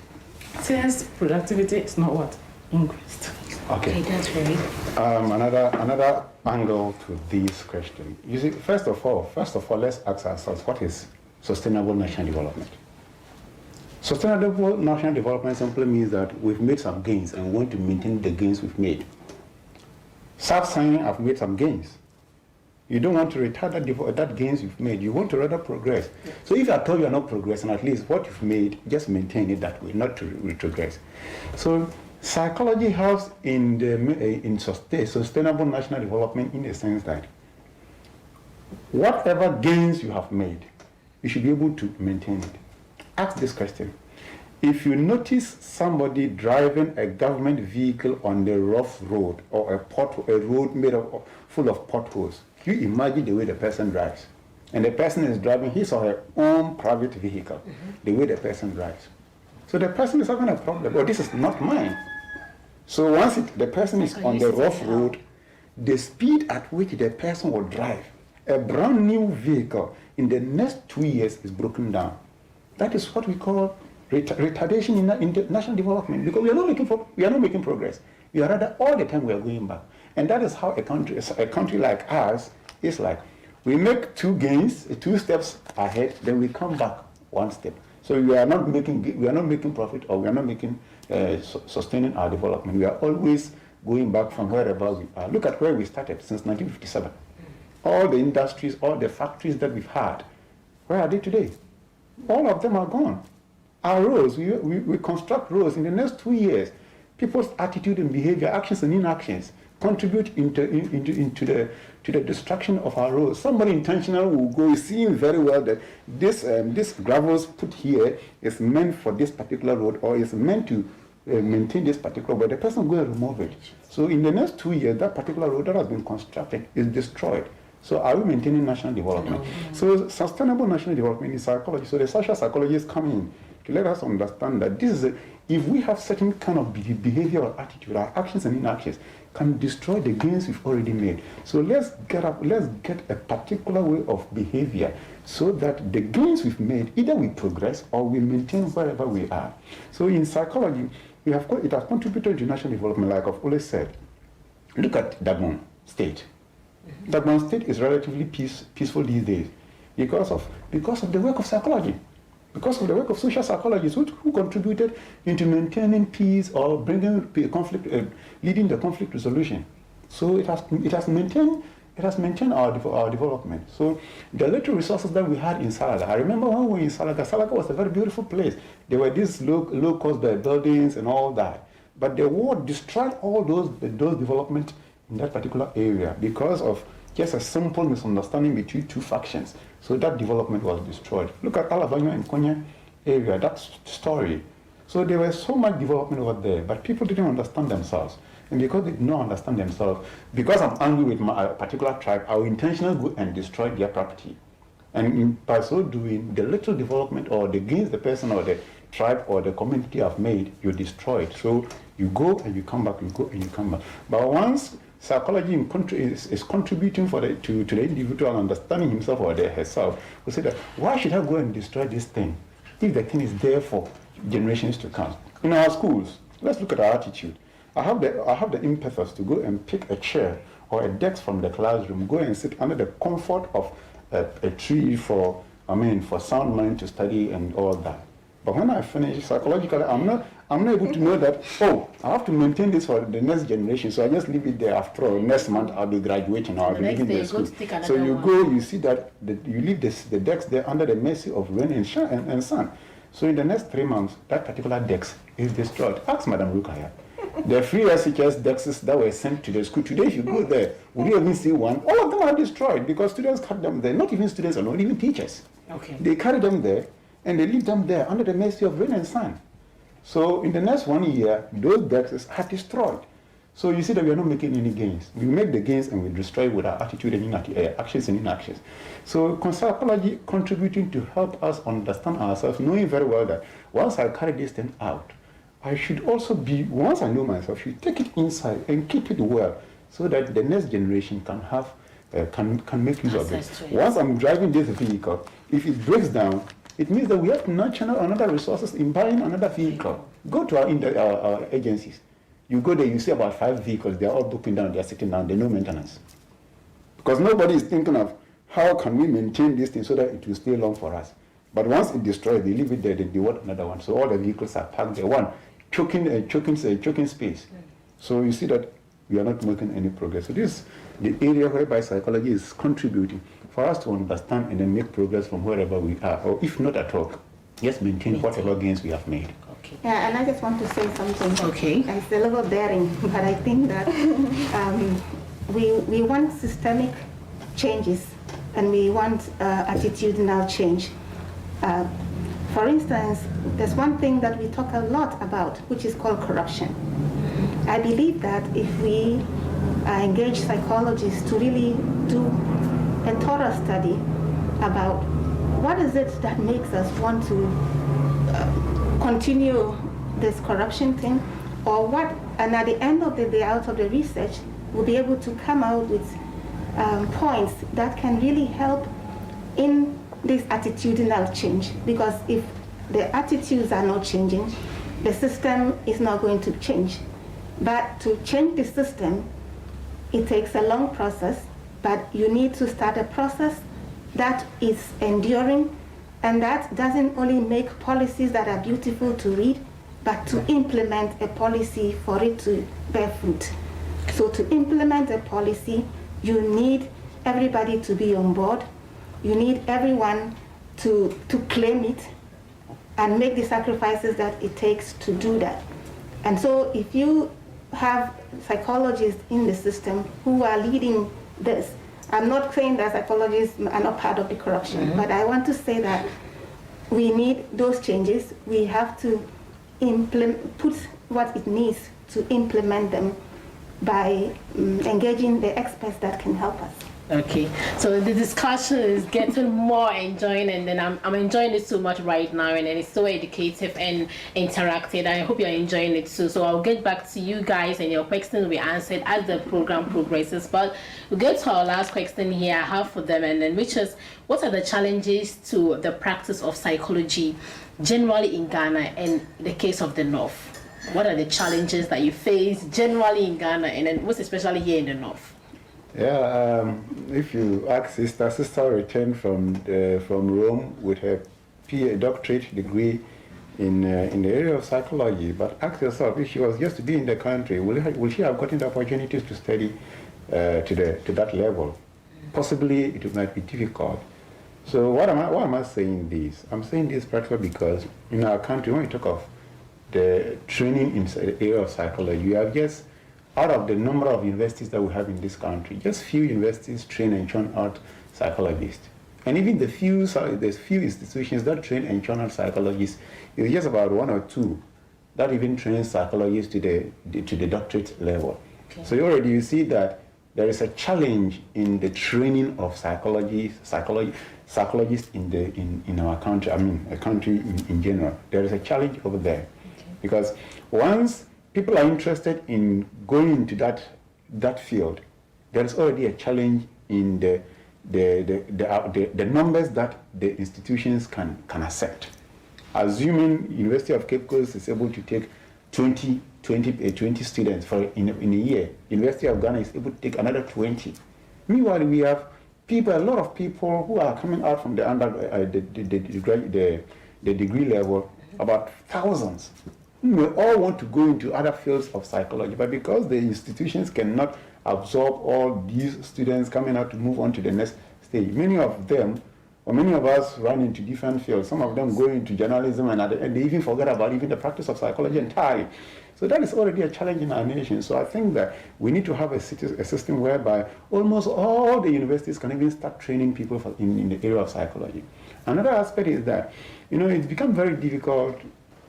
since productivity is not what? Increased. Okay, that's very another angle to this question. You see, first of all, let's ask ourselves, what is sustainable national development. Sustainable national development simply means that we've made some gains and we want to maintain the gains we've made. Self-signing have made some gains. You don't want to retard that gains you've made. You want to rather progress. Yes. So if I told you are not progressing, at least what you've made, just maintain it that way, not to retrogress. So psychology helps in sustainable national development in the sense that whatever gains you have made, you should be able to maintain it. Ask this question. If you notice somebody driving a government vehicle on the rough road or a road made full of potholes, you imagine the way the person drives. And the person is driving his or her own private vehicle, the way the person drives. So the person is having a problem. Oh, this is not mine. So once the person is on the rough road, the speed at which the person will drive, a brand new vehicle, in the next 2 years is broken down. That is what we call retardation in national development, because we are not making progress. We are rather all the time we are going back. And that is how a country like ours is like. We make two steps ahead, then we come back one step. So we are not making profit, or we are not making sustaining our development. We are always going back from wherever we are. Look at where we started since 1957. All the industries, all the factories that we've had, where are they today? All of them are gone. Our roads, we construct roads. In the next 2 years, people's attitude and behavior, actions and inactions, contribute into the destruction of our roads. Somebody intentional will go, seeing very well that this gravels put here is meant for this particular road, or is meant to maintain this particular road, but the person will go and remove it. So in the next 2 years, that particular road that has been constructed is destroyed. So are we maintaining national development? No. So sustainable national development is psychology. So the social psychologists come in to let us understand that this is if we have certain kind of behavior or attitude, our actions and inactions can destroy the gains we've already made. So let's get a particular way of behavior so that the gains we've made, either we progress or we maintain wherever we are. So in psychology, it has contributed to national development, like I've always said. Look at Gabon State. Gabon State is relatively peaceful these days because of the work of psychology, because of the work of social psychologists who contributed into maintaining peace or bringing conflict, leading the conflict resolution. So it has maintained our development. So the little resources that we had in Salaga, I remember when we were in Salaga. Salaga was a very beautiful place. There were these low cost buildings and all that, but the war destroyed all those development in that particular area because of just a simple misunderstanding between two factions. So that development was destroyed. Look at Alavanya and Konya area, that story. So there was so much development over there, but people didn't understand themselves. And because they did not understand themselves, because I'm angry with my particular tribe, I will intentionally go and destroy their property. And by so doing, the little development or the gains the person or the tribe or the community have made, you destroy it. So you go and you come back, you go and you come back. But once psychology is contributing to the individual understanding himself or herself, we say that, why should I go and destroy this thing if the thing is there for generations to come? In our schools, let's look at our attitude. I have the impetus to go and pick a chair or a desk from the classroom, go and sit under the comfort of a tree for sound mind to study and all that. But when I finish psychologically, I'm not able to know that, I have to maintain this for the next generation, so I just leave it there. After all, next month I'll be graduating or I'll be leaving the school. So you go, you see that you leave the desk there under the mercy of rain and sun. So in the next 3 months, that particular desk is destroyed. Ask Madam Rukaya. The free SHS desks that were sent to the school, today if you go there, would you even see one? All of them are destroyed because students carry them there, not even students alone, even teachers. Okay. They carry them there and they leave them there under the mercy of rain and sun. So in the next 1 year, those desks are destroyed. So you see that we are not making any gains. We make the gains and we destroy with our attitude and actions and inactions. So psychology contributing to help us understand ourselves, knowing very well that once I carry this thing out, I should also once I know myself, I should take it inside and keep it well so that the next generation can have, can make use of it. Once I'm driving this vehicle, if it breaks down, it means that we have to nurture another resources in buying another vehicle. Go to our agencies. You go there, you see about 5 vehicles, they're all broken down, they're sitting down, there's no maintenance. Because nobody is thinking of how can we maintain this thing so that it will stay long for us. But once it destroys, they leave it there, they want another one. So all the vehicles are parked there, one, choking space. So you see that we are not making any progress. So this is the area whereby psychology is contributing for us to understand and then make progress from wherever we are, or if not at all, just maintain whatever gains we have made. Okay. Yeah, and I just want to say something. Okay. And it's a little daring, but I think that we want systemic changes, and we want attitudinal change. For instance, there's one thing that we talk a lot about, which is called corruption. I believe that if we engage psychologists to really do a thorough study about what is it that makes us want to continue this corruption thing, or what, and at the end of the day, out of the research, we'll be able to come out with points that can really help in this attitudinal change. Because if the attitudes are not changing, the system is not going to change. But to change the system, it takes a long process, but you need to start a process that is enduring, and that doesn't only make policies that are beautiful to read, but to implement a policy for it to bear fruit. So to implement a policy, you need everybody to be on board. You need everyone to claim it and make the sacrifices that it takes to do that. And so if you have psychologists in the system who are leading this, I'm not saying that psychologists are not part of the corruption, but I want to say that we need those changes. We have to put what it needs to implement them by engaging the experts that can help us. Okay, so the discussion is getting more enjoying, and then I'm enjoying it so much right now, and then it's so educative and interactive. I hope you're enjoying it too. So I'll get back to you guys, and your questions will be answered as the program progresses. But we'll get to our last question here I have for them, and then which is, what are the challenges to the practice of psychology generally in Ghana and the case of the North? What are the challenges that you face generally in Ghana, and then most especially here in the North? Yeah, if you ask sister returned from Rome with her doctorate degree in the area of psychology. But ask yourself, if she was just to be in the country, will she have gotten the opportunities to study to that level? Possibly it might be difficult. So why am I saying this? I'm saying this particularly because in our country, when we talk of the training in the area of psychology, you have just, out of the number of universities that we have in this country, just few universities train and churn out psychologists. And even there's few institutions that train and churn out psychologists. It's just about one or two that even train psychologists to the doctorate level. Okay. So you see that there is a challenge in the training of psychologists in our country. I mean, a country in general. There is a challenge over there, because once people are interested in going into that field, there is already a challenge in the numbers that the institutions can accept. Assuming University of Cape Coast is able to take 20 students in a year, University of Ghana is able to take another 20. Meanwhile, we have a lot of people who are coming out from the degree level, about thousands. We all want to go into other fields of psychology, but because the institutions cannot absorb all these students coming out to move on to the next stage, many of them, or many of us, run into different fields. Some of them go into journalism, and they even forget about even the practice of psychology entirely. So that is already a challenge in our nation. So I think that we need to have a system whereby almost all the universities can even start training people in the area of psychology. Another aspect is that, it's become very difficult.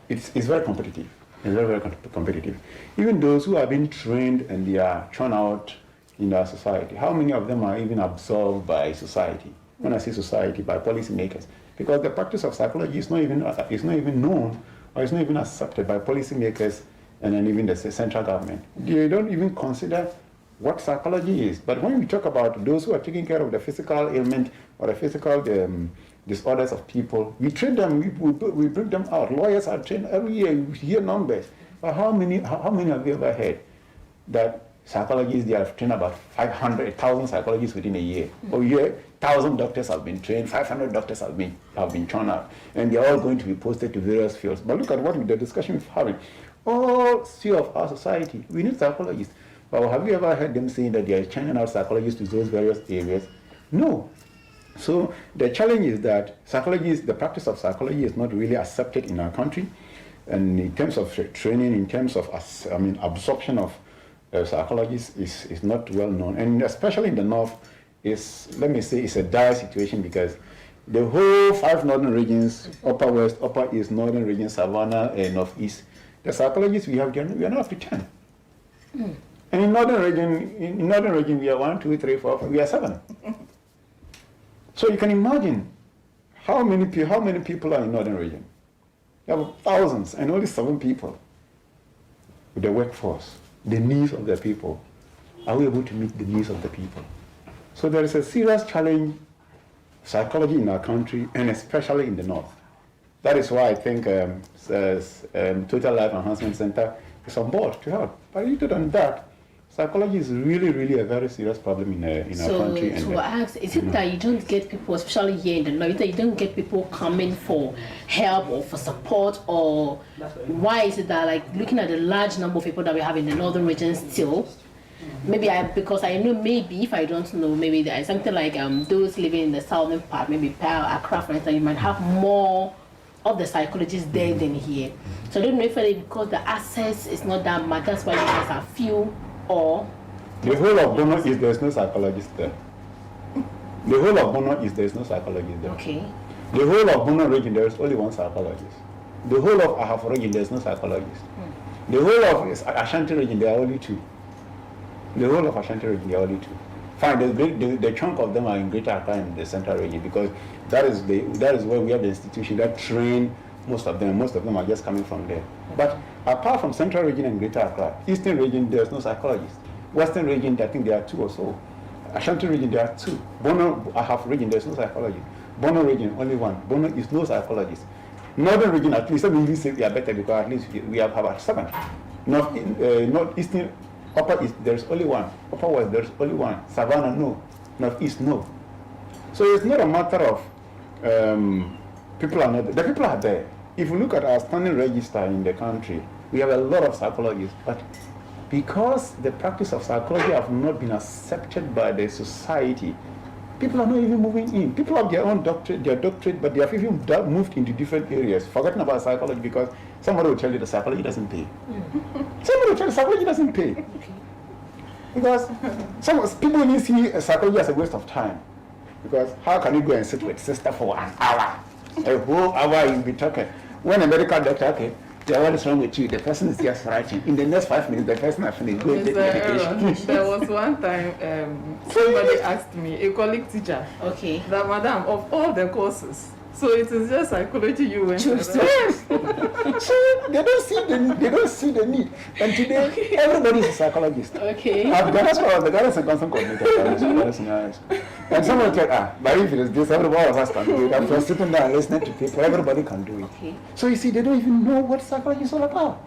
It's very competitive. It's very, very competitive. Even those who have been trained and they are churned out in our society, how many of them are even absorbed by society? When I say society, by policymakers, because the practice of psychology is not even known, or it's not even accepted by policymakers and then even the central government. They don't even consider what psychology is. But when we talk about those who are taking care of the physical ailment or the physical disorders of people, we train them, we bring them out. Lawyers are trained every year. You hear numbers. But how many have you ever heard that psychologists, they have trained about 500,000 psychologists within a year. Or year, 1,000 doctors have been trained, 500 doctors have been churned out, and they're all going to be posted to various fields. But look at what the discussion we're having. All sphere of our society, we need psychologists. But have you ever heard them saying that they are churning out psychologists to those various areas? No. So the challenge is that psychology, the practice of psychology is not really accepted in our country. And in terms of training, in terms of absorption of psychologists is not well known. And especially in the north, let me say, it's a dire situation because the whole 5 northern regions, upper west, upper east, northern region, savannah, and northeast, the psychologists we have, we are not up to 10. And in northern region, we are 1, 2, 3, 4, 5, we are 7. So you can imagine how many people are in northern region. You have thousands and only 7 people with the workforce, the needs of the people. Are we able to meet the needs of the people? So there is a serious challenge, psychology in our country, and especially in the north. That is why I think Total Life Enhancement Center is on board to help. But other than that, psychology is really, really a very serious problem in our country. So to ask, is it that you don't get people, especially here in the north, that you don't get people coming for help or for support, or why is it that, like, looking at the large number of people that we have in the northern region still, because I know, maybe if I don't know, maybe there is something like those living in the southern part, maybe Pearl, Accra, for instance, you might have more of the psychologists there than here. So I don't know if it's because the access is not that much, that's why you guys are few. Or the whole of Bono is there's no psychologist there. The whole of Bono is there's no psychologist there. Okay. The whole of Bono region there is only 1 psychologist. The whole of Ahafo region there's no psychologist. The whole of Ashanti region there are only 2. The whole of Ashanti region there are only 2. Fine, the chunk of them are in Greater Accra and the Central region because that is where we have the institution that train most of them. Most of them are just coming from there. But apart from Central region and Greater Accra, Eastern region there's no psychologist. Western region I think there are 2 or so. Ashanti region there are 2. Bono Ahafo region there's no psychologist. Bono region only 1. Bono is no psychologist. Northern region at least, let me say we are better because at least we have about 7. Northeastern, upper east there's only 1. Upper west there's only 1. Savannah no. Northeast no. So it's not a matter of people are not. The people are there. If you look at our standing register in the country, we have a lot of psychologists, but because the practice of psychology have not been accepted by the society, people are not even moving in. People have their own doctorate, but they have even moved into different areas, forgetting about psychology because somebody will tell you the psychology doesn't pay. Somebody will tell you psychology doesn't pay. Because people only see psychology as a waste of time. Because how can you go and sit with sister for an hour? A whole hour you'll be talking. When a medical doctor, okay, what is wrong with you? The person is just writing. In the next 5 minutes, the person has finished. Go and take medication. There was one time somebody asked me, a colleague teacher, that madam, of all the courses, so it is just psychology you went to. Yes. So they don't see the need. And today, everybody is a psychologist. That's why the guidance and constant coordinator. And someone said, but if it is this, every one of us can do it. After sitting down and listening to people, everybody can do it. So you see, they don't even know what psychology is all about.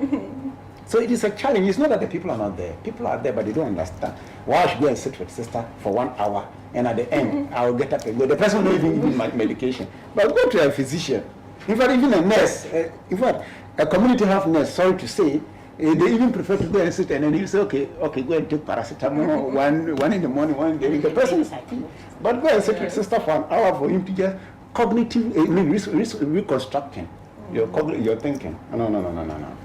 So it is a challenge. It's not that the people are not there. People are there, but they don't understand. Why I should go and sit with sister for 1 hour, and at the end, I will get up and go. The person will not even give me medication. But go to a physician. In fact, even a nurse, in fact, a community health nurse, sorry to say, they even prefer to go and sit and then you say, okay, go and take paracetamol, one in the morning, one in the evening. The person is happy. But go and sit with sister for an hour for him to just cognitive, reconstructing your thinking. No.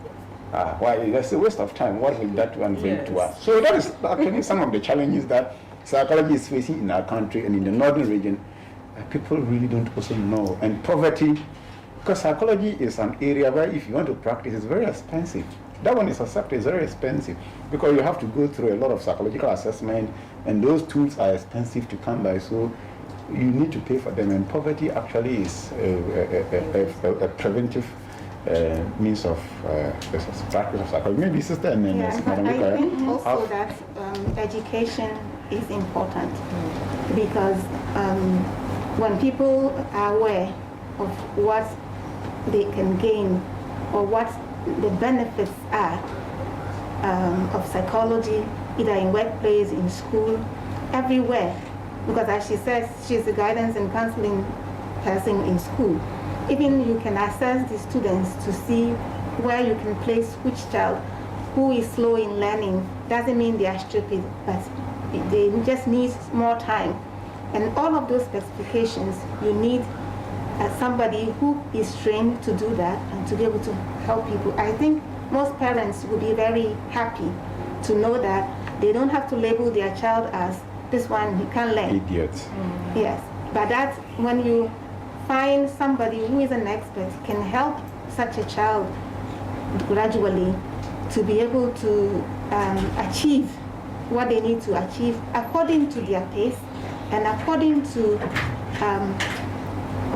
Why? That's a waste of time. What will that one bring to us? So that is actually some of the challenges that psychology is facing in our country and in the northern region. People really don't also know. And poverty, because psychology is an area where if you want to practice, it's very expensive. That one is accepted, it's very expensive because you have to go through a lot of psychological assessment and those tools are expensive to come by. So you need to pay for them, and poverty actually is a preventive means of practice of psychology. Maybe sister and then I think also that education is important because when people are aware of what they can gain or what the benefits are of psychology either in workplace, in school, everywhere. Because as she says, she's a guidance and counseling person in school. Even you can assess the students to see where you can place which child who is slow in learning. Doesn't mean they are stupid, but they just need more time. And all of those specifications, you need somebody who is trained to do that and to be able to help people. I think most parents would be very happy to know that they don't have to label their child as this one, he can't learn. Idiot. Yes, but that when you find somebody who is an expert can help such a child gradually to be able to achieve what they need to achieve according to their pace and according to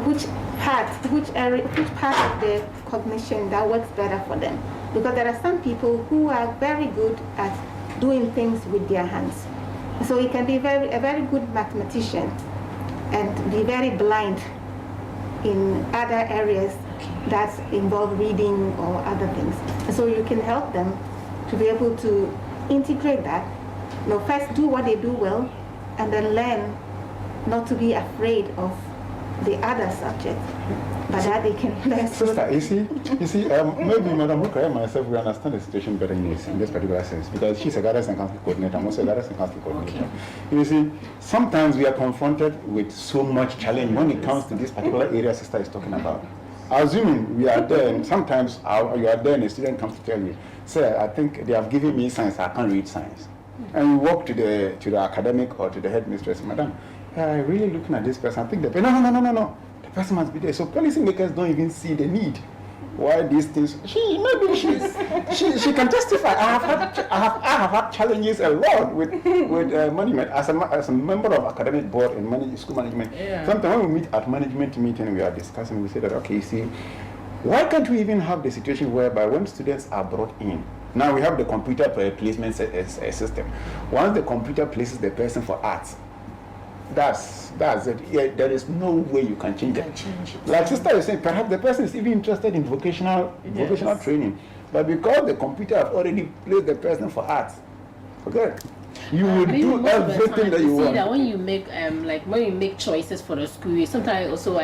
which part of the cognition that works better for them. Because there are some people who are very good at doing things with their hands. So he can be a very good mathematician and be very blind in other areas that involve reading or other things. And so you can help them to be able to integrate that. First do what they do well, and then learn not to be afraid of the other subject, but that they can learn. Sister, you see, maybe Madam Booker and myself, we understand the situation better in this particular sense, because she's a guidance and counseling coordinator. I'm also a guidance and counseling coordinator. Okay. You see, sometimes we are confronted with so much challenge when it comes to this particular area Sister is talking about. Assuming we are there, and sometimes you are there and a student comes to tell you, sir, I think they have given me science, I can't read science. And you walk to the academic or to the headmistress, Madam, I'm really looking at this person, I think no. The person must be there. So policymakers don't even see the need. Why these things? She can testify. I have had challenges a lot with management as a member of academic board and school management. Yeah. Sometimes when we meet at management meeting, we are discussing. We say that okay, see, why can't we even have the situation whereby when students are brought in? Now we have the computer placement system. Once the computer places the person for arts, that's it. Yeah, there is no way you can change it. Like Sister is saying, perhaps the person is even interested in vocational training, but because the computer have already placed the person for arts, okay, you would do everything that you want. That when you make when you make choices for the school, you sometimes also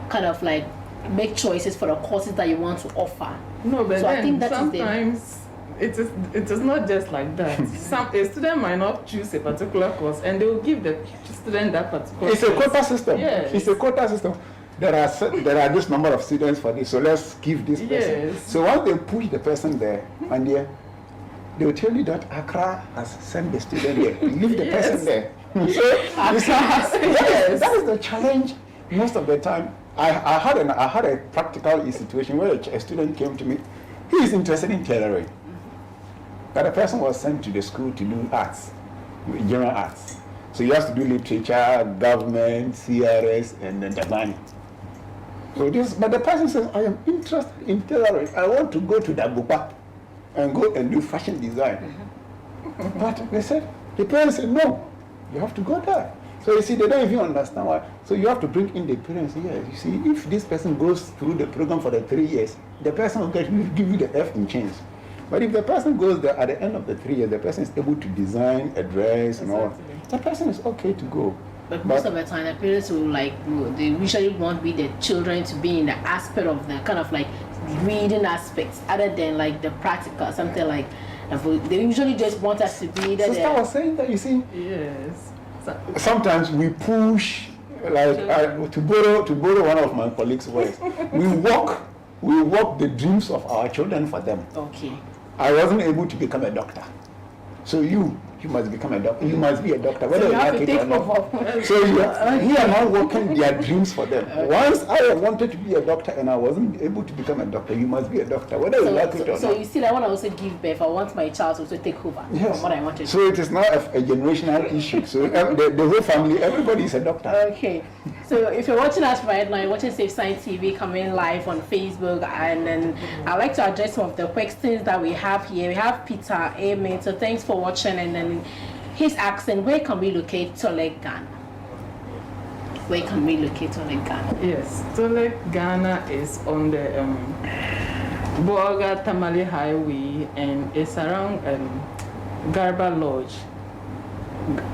kind of like make choices for the courses that you want to offer. No, but so then I think that sometimes it is not just like that. A student might not choose a particular course and they will give the student that particular It's course. A quota system. Yes. It's a quota system. There are this number of students for this, so let's give this person. Yes. So once they push the person there, and they will tell you that Accra has sent the student there. Leave the person there. That is the challenge most of the time. I had a practical situation where a student came to me. He is interested in tailoring. But the person was sent to the school to do arts, general arts. So he has to do literature, government, CRS, and then Dabani. But the person says, I am interested in tailoring. I want to go to Dabupa and go and do fashion design. But the parents said, no, you have to go there. So you see, they don't even understand why. So you have to bring in the parents. Yes, you see, if this person goes through the program for the 3 years, the person will give you the F in change. But if the person goes there at the end of the 3 years, the person is able to design a dress and all, the person is okay to go. But most of the time, the parents they usually want the children to be in the aspect of the kind of like reading aspects, other than like the practical, something like. They usually just want us to be there. Sister was saying that, you see. Yes. Sometimes we push, to borrow one of my colleagues' words, we walk the dreams of our children for them. Okay. I wasn't able to become a doctor. So you must become a doctor. You must be a doctor, whether you like it or not. So we are now working their dreams for them. Okay. Once I wanted to be a doctor and I wasn't able to become a doctor, you must be a doctor, whether you like it or not. So you see, I want to also give birth. I want my child to also take over from what I wanted. So it is now a generational issue. So the whole family, everybody is a doctor. Okay. So if you're watching us right now, you're watching Safe Science TV coming live on Facebook, and then I'd like to address some of the questions that we have here. We have Peter Amen. So thanks for watching. And then he's asking, where can we locate Tole Ghana? Where can we locate Tole Ghana? Yes, Tole Ghana is on the Boaga Tamale Highway, and it's around Garba Lodge.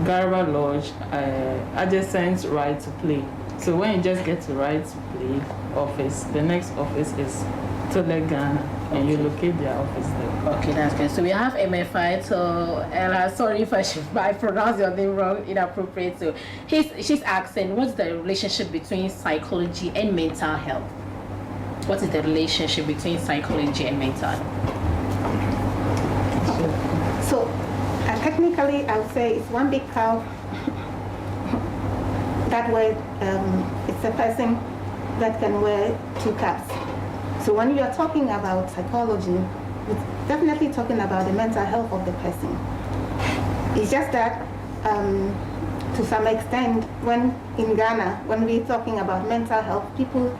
Garba Lodge, adjacent Right to Play. So when you just get to Right to Play office, the next office is Tole Ghana, and you locate their office there. Okay, that's good. So we have MFI. So Ella, sorry if I pronounce your name wrong, inappropriate. So she's asking, what's the relationship between psychology and mental health? What is the relationship between psychology and mental health? So, technically, I would say it's one big cow. That way, it's a person that can wear two caps. So when you are talking about psychology, it's definitely talking about the mental health of the person. It's just that, to some extent, when in Ghana, when we're talking about mental health, people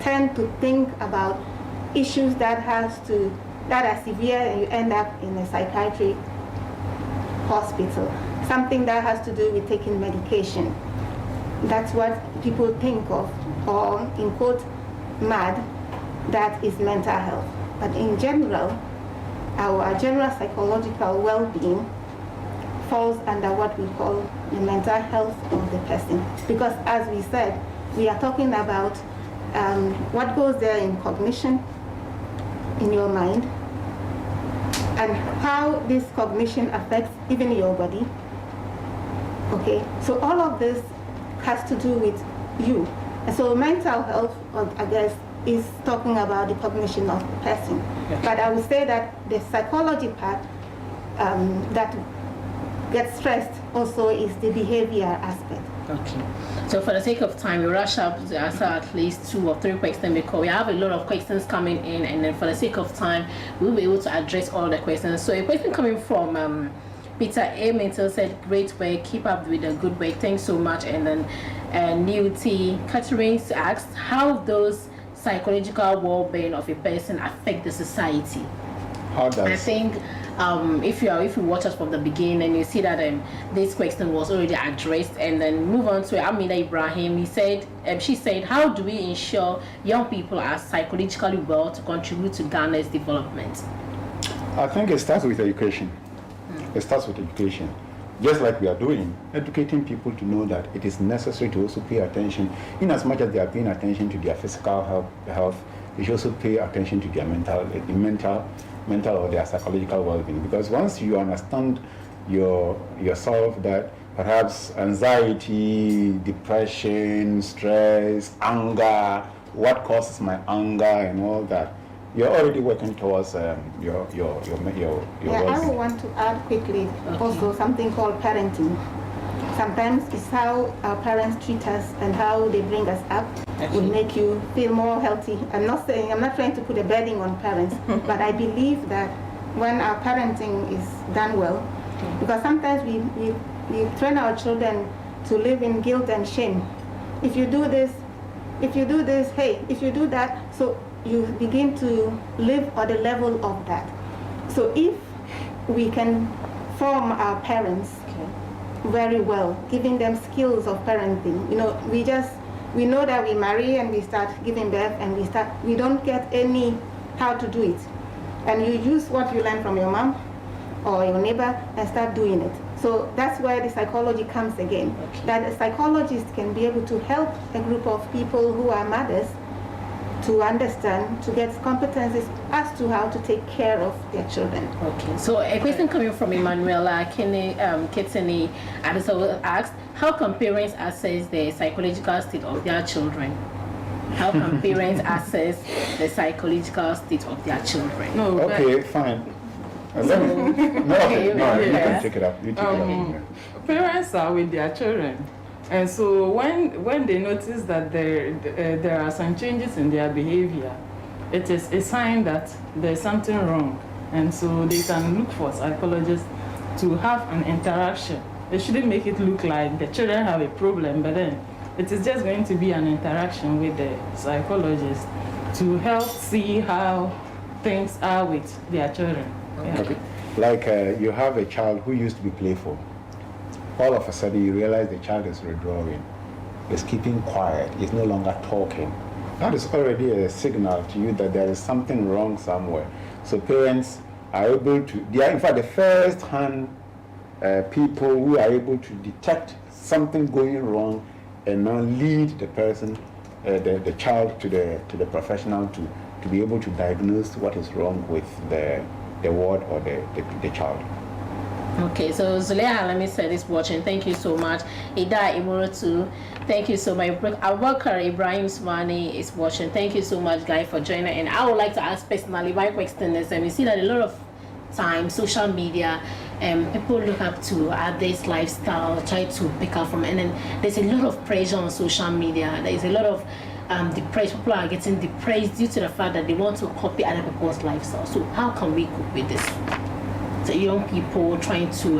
tend to think about issues that are severe and you end up in a psychiatric hospital. Something that has to do with taking medication. That's what people think of, or in quote, mad, that is mental health. But in general, our general psychological well-being falls under what we call the mental health of the person. Because as we said, we are talking about what goes there in cognition, in your mind, and how this cognition affects even your body. Okay, so all of this has to do with you. And so mental health, I guess, is talking about the cognition of the person. Yes. But I would say that the psychology part that gets stressed also is the behavior aspect. Okay. So for the sake of time, we rush up to answer at least 2 or 3 questions because we have a lot of questions coming in, and then for the sake of time, we'll be able to address all the questions. So a question coming from Peter A. Mental said, great work, keep up with the good work, thanks so much. And then New T. Catherine asked, how those psychological well-being of a person affect the society? How does? I think if you watch us from the beginning and you see that this question was already addressed, and then move on to Amina Ibrahim, she said, how do we ensure young people are psychologically well to contribute to Ghana's development? I think it starts with education. It starts with education. Just like we are doing, educating people to know that it is necessary to also pay attention, in as much as they are paying attention to their physical health, they should also pay attention to their mental or their psychological well-being. Because once you understand yourself that perhaps anxiety, depression, stress, anger, what causes my anger and all that, you're already working towards your Yeah, I would want to add quickly also something called parenting. Sometimes it's how our parents treat us and how they bring us up will make you feel more healthy. I'm not trying to put a burden on parents, but I believe that when our parenting is done well, because sometimes we train our children to live in guilt and shame. If you do this, hey, if you do that, so you begin to live at the level of that. So if we can form our parents very well, giving them skills of parenting, we know that we marry and we start giving birth and we don't get any how to do it. And you use what you learn from your mom or your neighbor and start doing it. So that's where the psychology comes again. That a psychologist can be able to help a group of people who are mothers to understand, to get competencies as to how to take care of their children. Okay, so a question coming from Emanuela Kitsini asked, how can parents assess the psychological state of their children? How can parents assess the psychological state of their children? No, okay, fine. You can take it up. You take it up. Parents are with their children. And so when they notice that there are some changes in their behavior, it is a sign that there's something wrong. And so they can look for psychologists to have an interaction. They shouldn't make it look like the children have a problem, but then it is just going to be an interaction with the psychologist to help see how things are with their children. Yeah. Okay. Like you have a child who used to be playful. All of a sudden you realize the child is withdrawing, is keeping quiet, is no longer talking. That is already a signal to you that there is something wrong somewhere. So parents are able to, they are in fact the first hand people who are able to detect something going wrong and now lead the person, the child to the professional to be able to diagnose what is wrong with the ward or the child. Okay, so Zuleha Alami is watching. Thank you so much. Ida Imorotu, thank you so much. Abubakar Ibrahim Swani is watching. Thank you so much, guys, for joining. And I would like to ask personally, my question is, and we see that a lot of time, social media, people look up to this lifestyle, try to pick up from, and then there's a lot of pressure on social media. There is a lot of depressed. People are getting depressed due to the fact that they want to copy other people's lifestyle. So how can we cope with this? So young people trying to,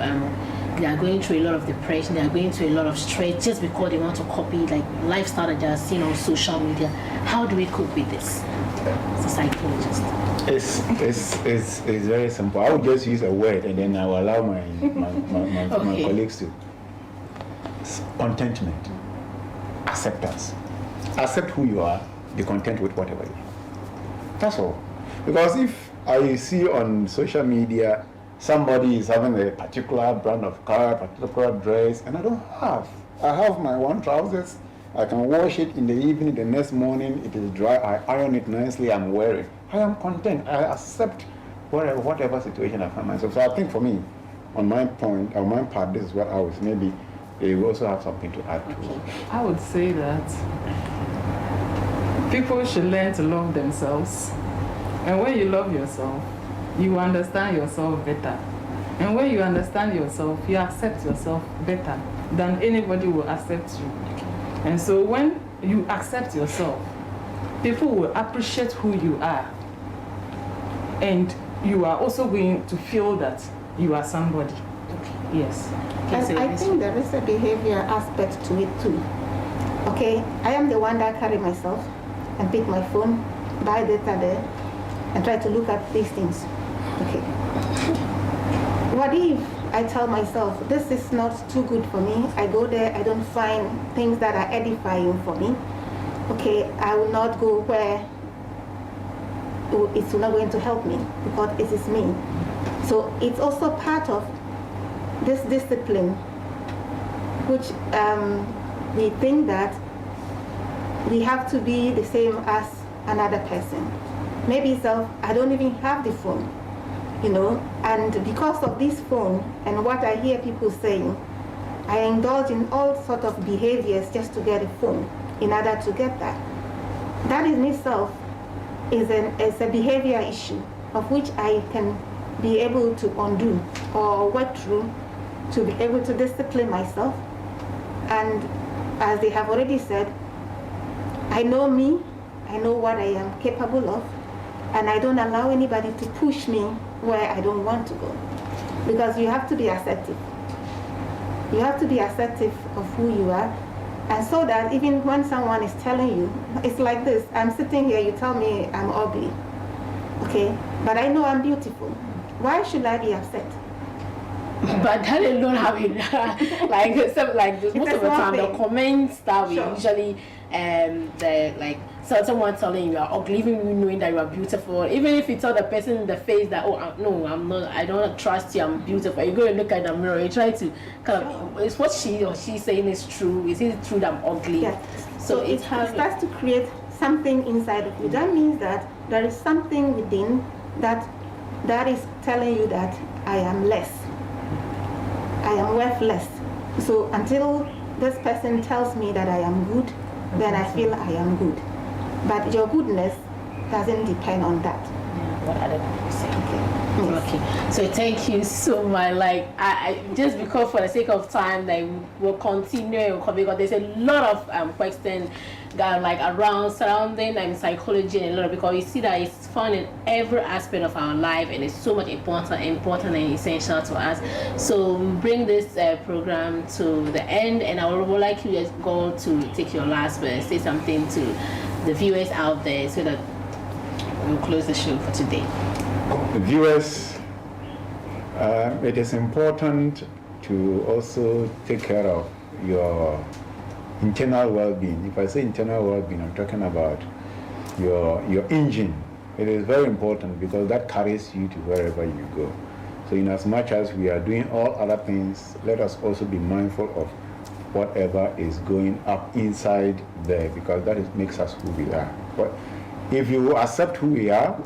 they are going through a lot of depression, they are going through a lot of stress just because they want to copy like lifestyle that they are seeing on social media. How do we cope with this as a psychologist? It's very simple. I will just use a word and then I will allow my Okay. colleagues to. It's contentment, acceptance. Accept who you are, be content with whatever you are. That's all. Because if I see on social media somebody is having a particular brand of car, particular dress, and I don't have. I have my one trousers. I can wash it in the evening, the next morning it is dry. I iron it nicely, I'm wearing. I am content. I accept whatever situation I find myself. So I think for me, on my part, this is what I was. Maybe they will also have something to add to. I would say that people should learn to love themselves. And when you love yourself, you understand yourself better. And when you understand yourself, you accept yourself better than anybody will accept you. And so when you accept yourself, people will appreciate who you are. And you are also going to feel that you are somebody. Okay. Yes. And I think there is a behavior aspect to it too. Okay, I am the one that carry myself and pick my phone, buy data there, and try to look at these things. Okay. What if I tell myself, this is not too good for me, I go there, I don't find things that are edifying for me. Okay, I will not go where it's not going to help me because it is me. So it's also part of this discipline, which we think that we have to be the same as another person. Maybe I don't even have the phone, and because of this phone and what I hear people saying, I indulge in all sorts of behaviors just to get a phone in order to get that. That in itself is a behavior issue of which I can be able to undo or work through to be able to discipline myself. And as they have already said, I know me, I know what I am capable of, and I don't allow anybody to push me where I don't want to go. Because you have to be assertive. You have to be assertive of who you are, and so that even when someone is telling you, it's like this, I'm sitting here, you tell me I'm ugly, okay, but I know I'm beautiful. Why should I be upset? But that alone have it like most of the time the comments that we usually someone telling you are ugly, even you knowing that you are beautiful, even if you tell the person in the face that no, I'm not, I don't trust you, I'm beautiful, you go and look at the mirror, you try to kind of, is what she or she's saying is true, is it true that I'm ugly? Yes. So it starts to create something inside of you. That means that there is something within that is telling you that I am less, I am worth less. So until this person tells me that I am good, then I feel I am good. But your goodness doesn't depend on that. Yeah, what other people say. Okay. So thank you so much. I just because for the sake of time, we'll continue because there's a lot of questions that are around surrounding psychology and a lot because we see that it's found in every aspect of our life and it's so much important and essential to us. So bring this program to the end, and I would like you just go to take your last word, say something to the viewers out there so that we'll close the show for today. Viewers, it is important to also take care of your internal well-being. If I say internal well-being, I'm talking about your engine, It is very important because that carries you to wherever you go. So in as much as we are doing all other things, let us also be mindful of whatever is going up inside there, because that makes us who we are. But if you accept who we are,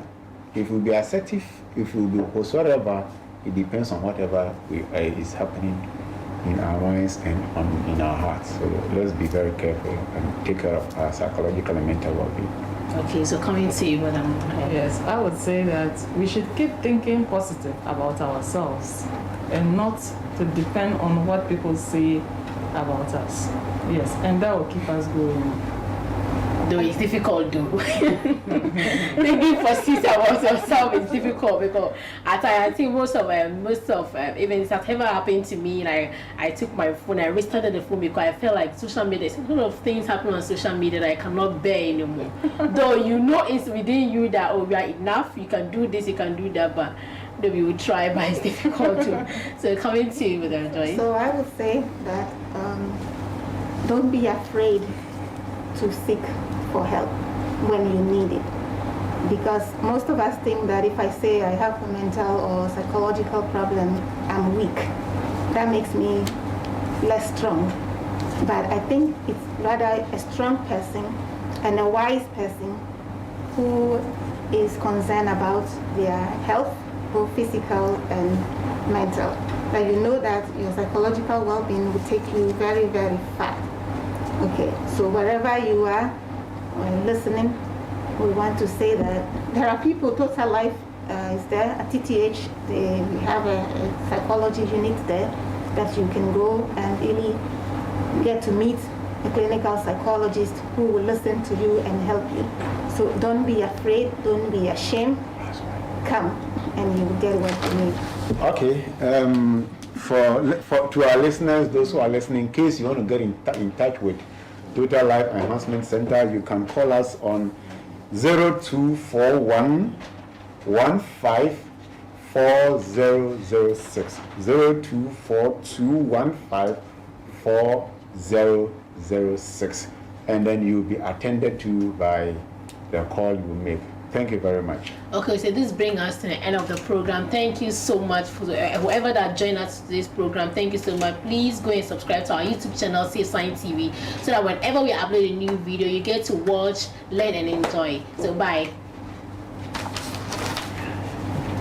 if we be assertive, if we be whatsoever, it depends on whatever is happening in our minds and in our hearts. So let's be very careful and take care of our psychological and mental well-being. Okay, so coming to you, Madam. Yes, I would say that we should keep thinking positive about ourselves and not to depend on what people say about us. Yes, and that will keep us going. Though it's difficult, though. Thinking positive about yourself is difficult because I think most of events that ever happened to me, like I took my phone, I restarted the phone because I felt like social media, a lot of things happen on social media that I cannot bear anymore. Though you know it's within you that, oh, we are enough, you can do this, you can do that, but we will try, but it's difficult too. So coming to you, Madam Joy. So I would say that don't be afraid to seek for help when you need it, because most of us think that if I say I have a mental or psychological problem, I'm weak. That makes me less strong. But I think it's rather a strong person and a wise person who is concerned about their health, both physical and mental. That you know that your psychological well-being will take you very, very far. Okay, so wherever you are listening, we want to say that there are people, Total Life is there at TTH. We have a psychology unit there that you can go and really get to meet a clinical psychologist who will listen to you and help you. So don't be afraid, don't be ashamed. Come and you will get what you need. Okay. To our listeners, those who are listening, in case you want to get in touch with Total Life Enhancement Center, you can call us on 0241 4006. 0242154006, and then you'll be attended to by the call you make. Thank you very much. Okay, so this brings us to the end of the program. Thank you so much for whoever that joined us to this program. Thank you so much. Please go and subscribe to our YouTube channel, Safe Science TV, so that whenever we upload a new video, you get to watch, learn, and enjoy. So bye.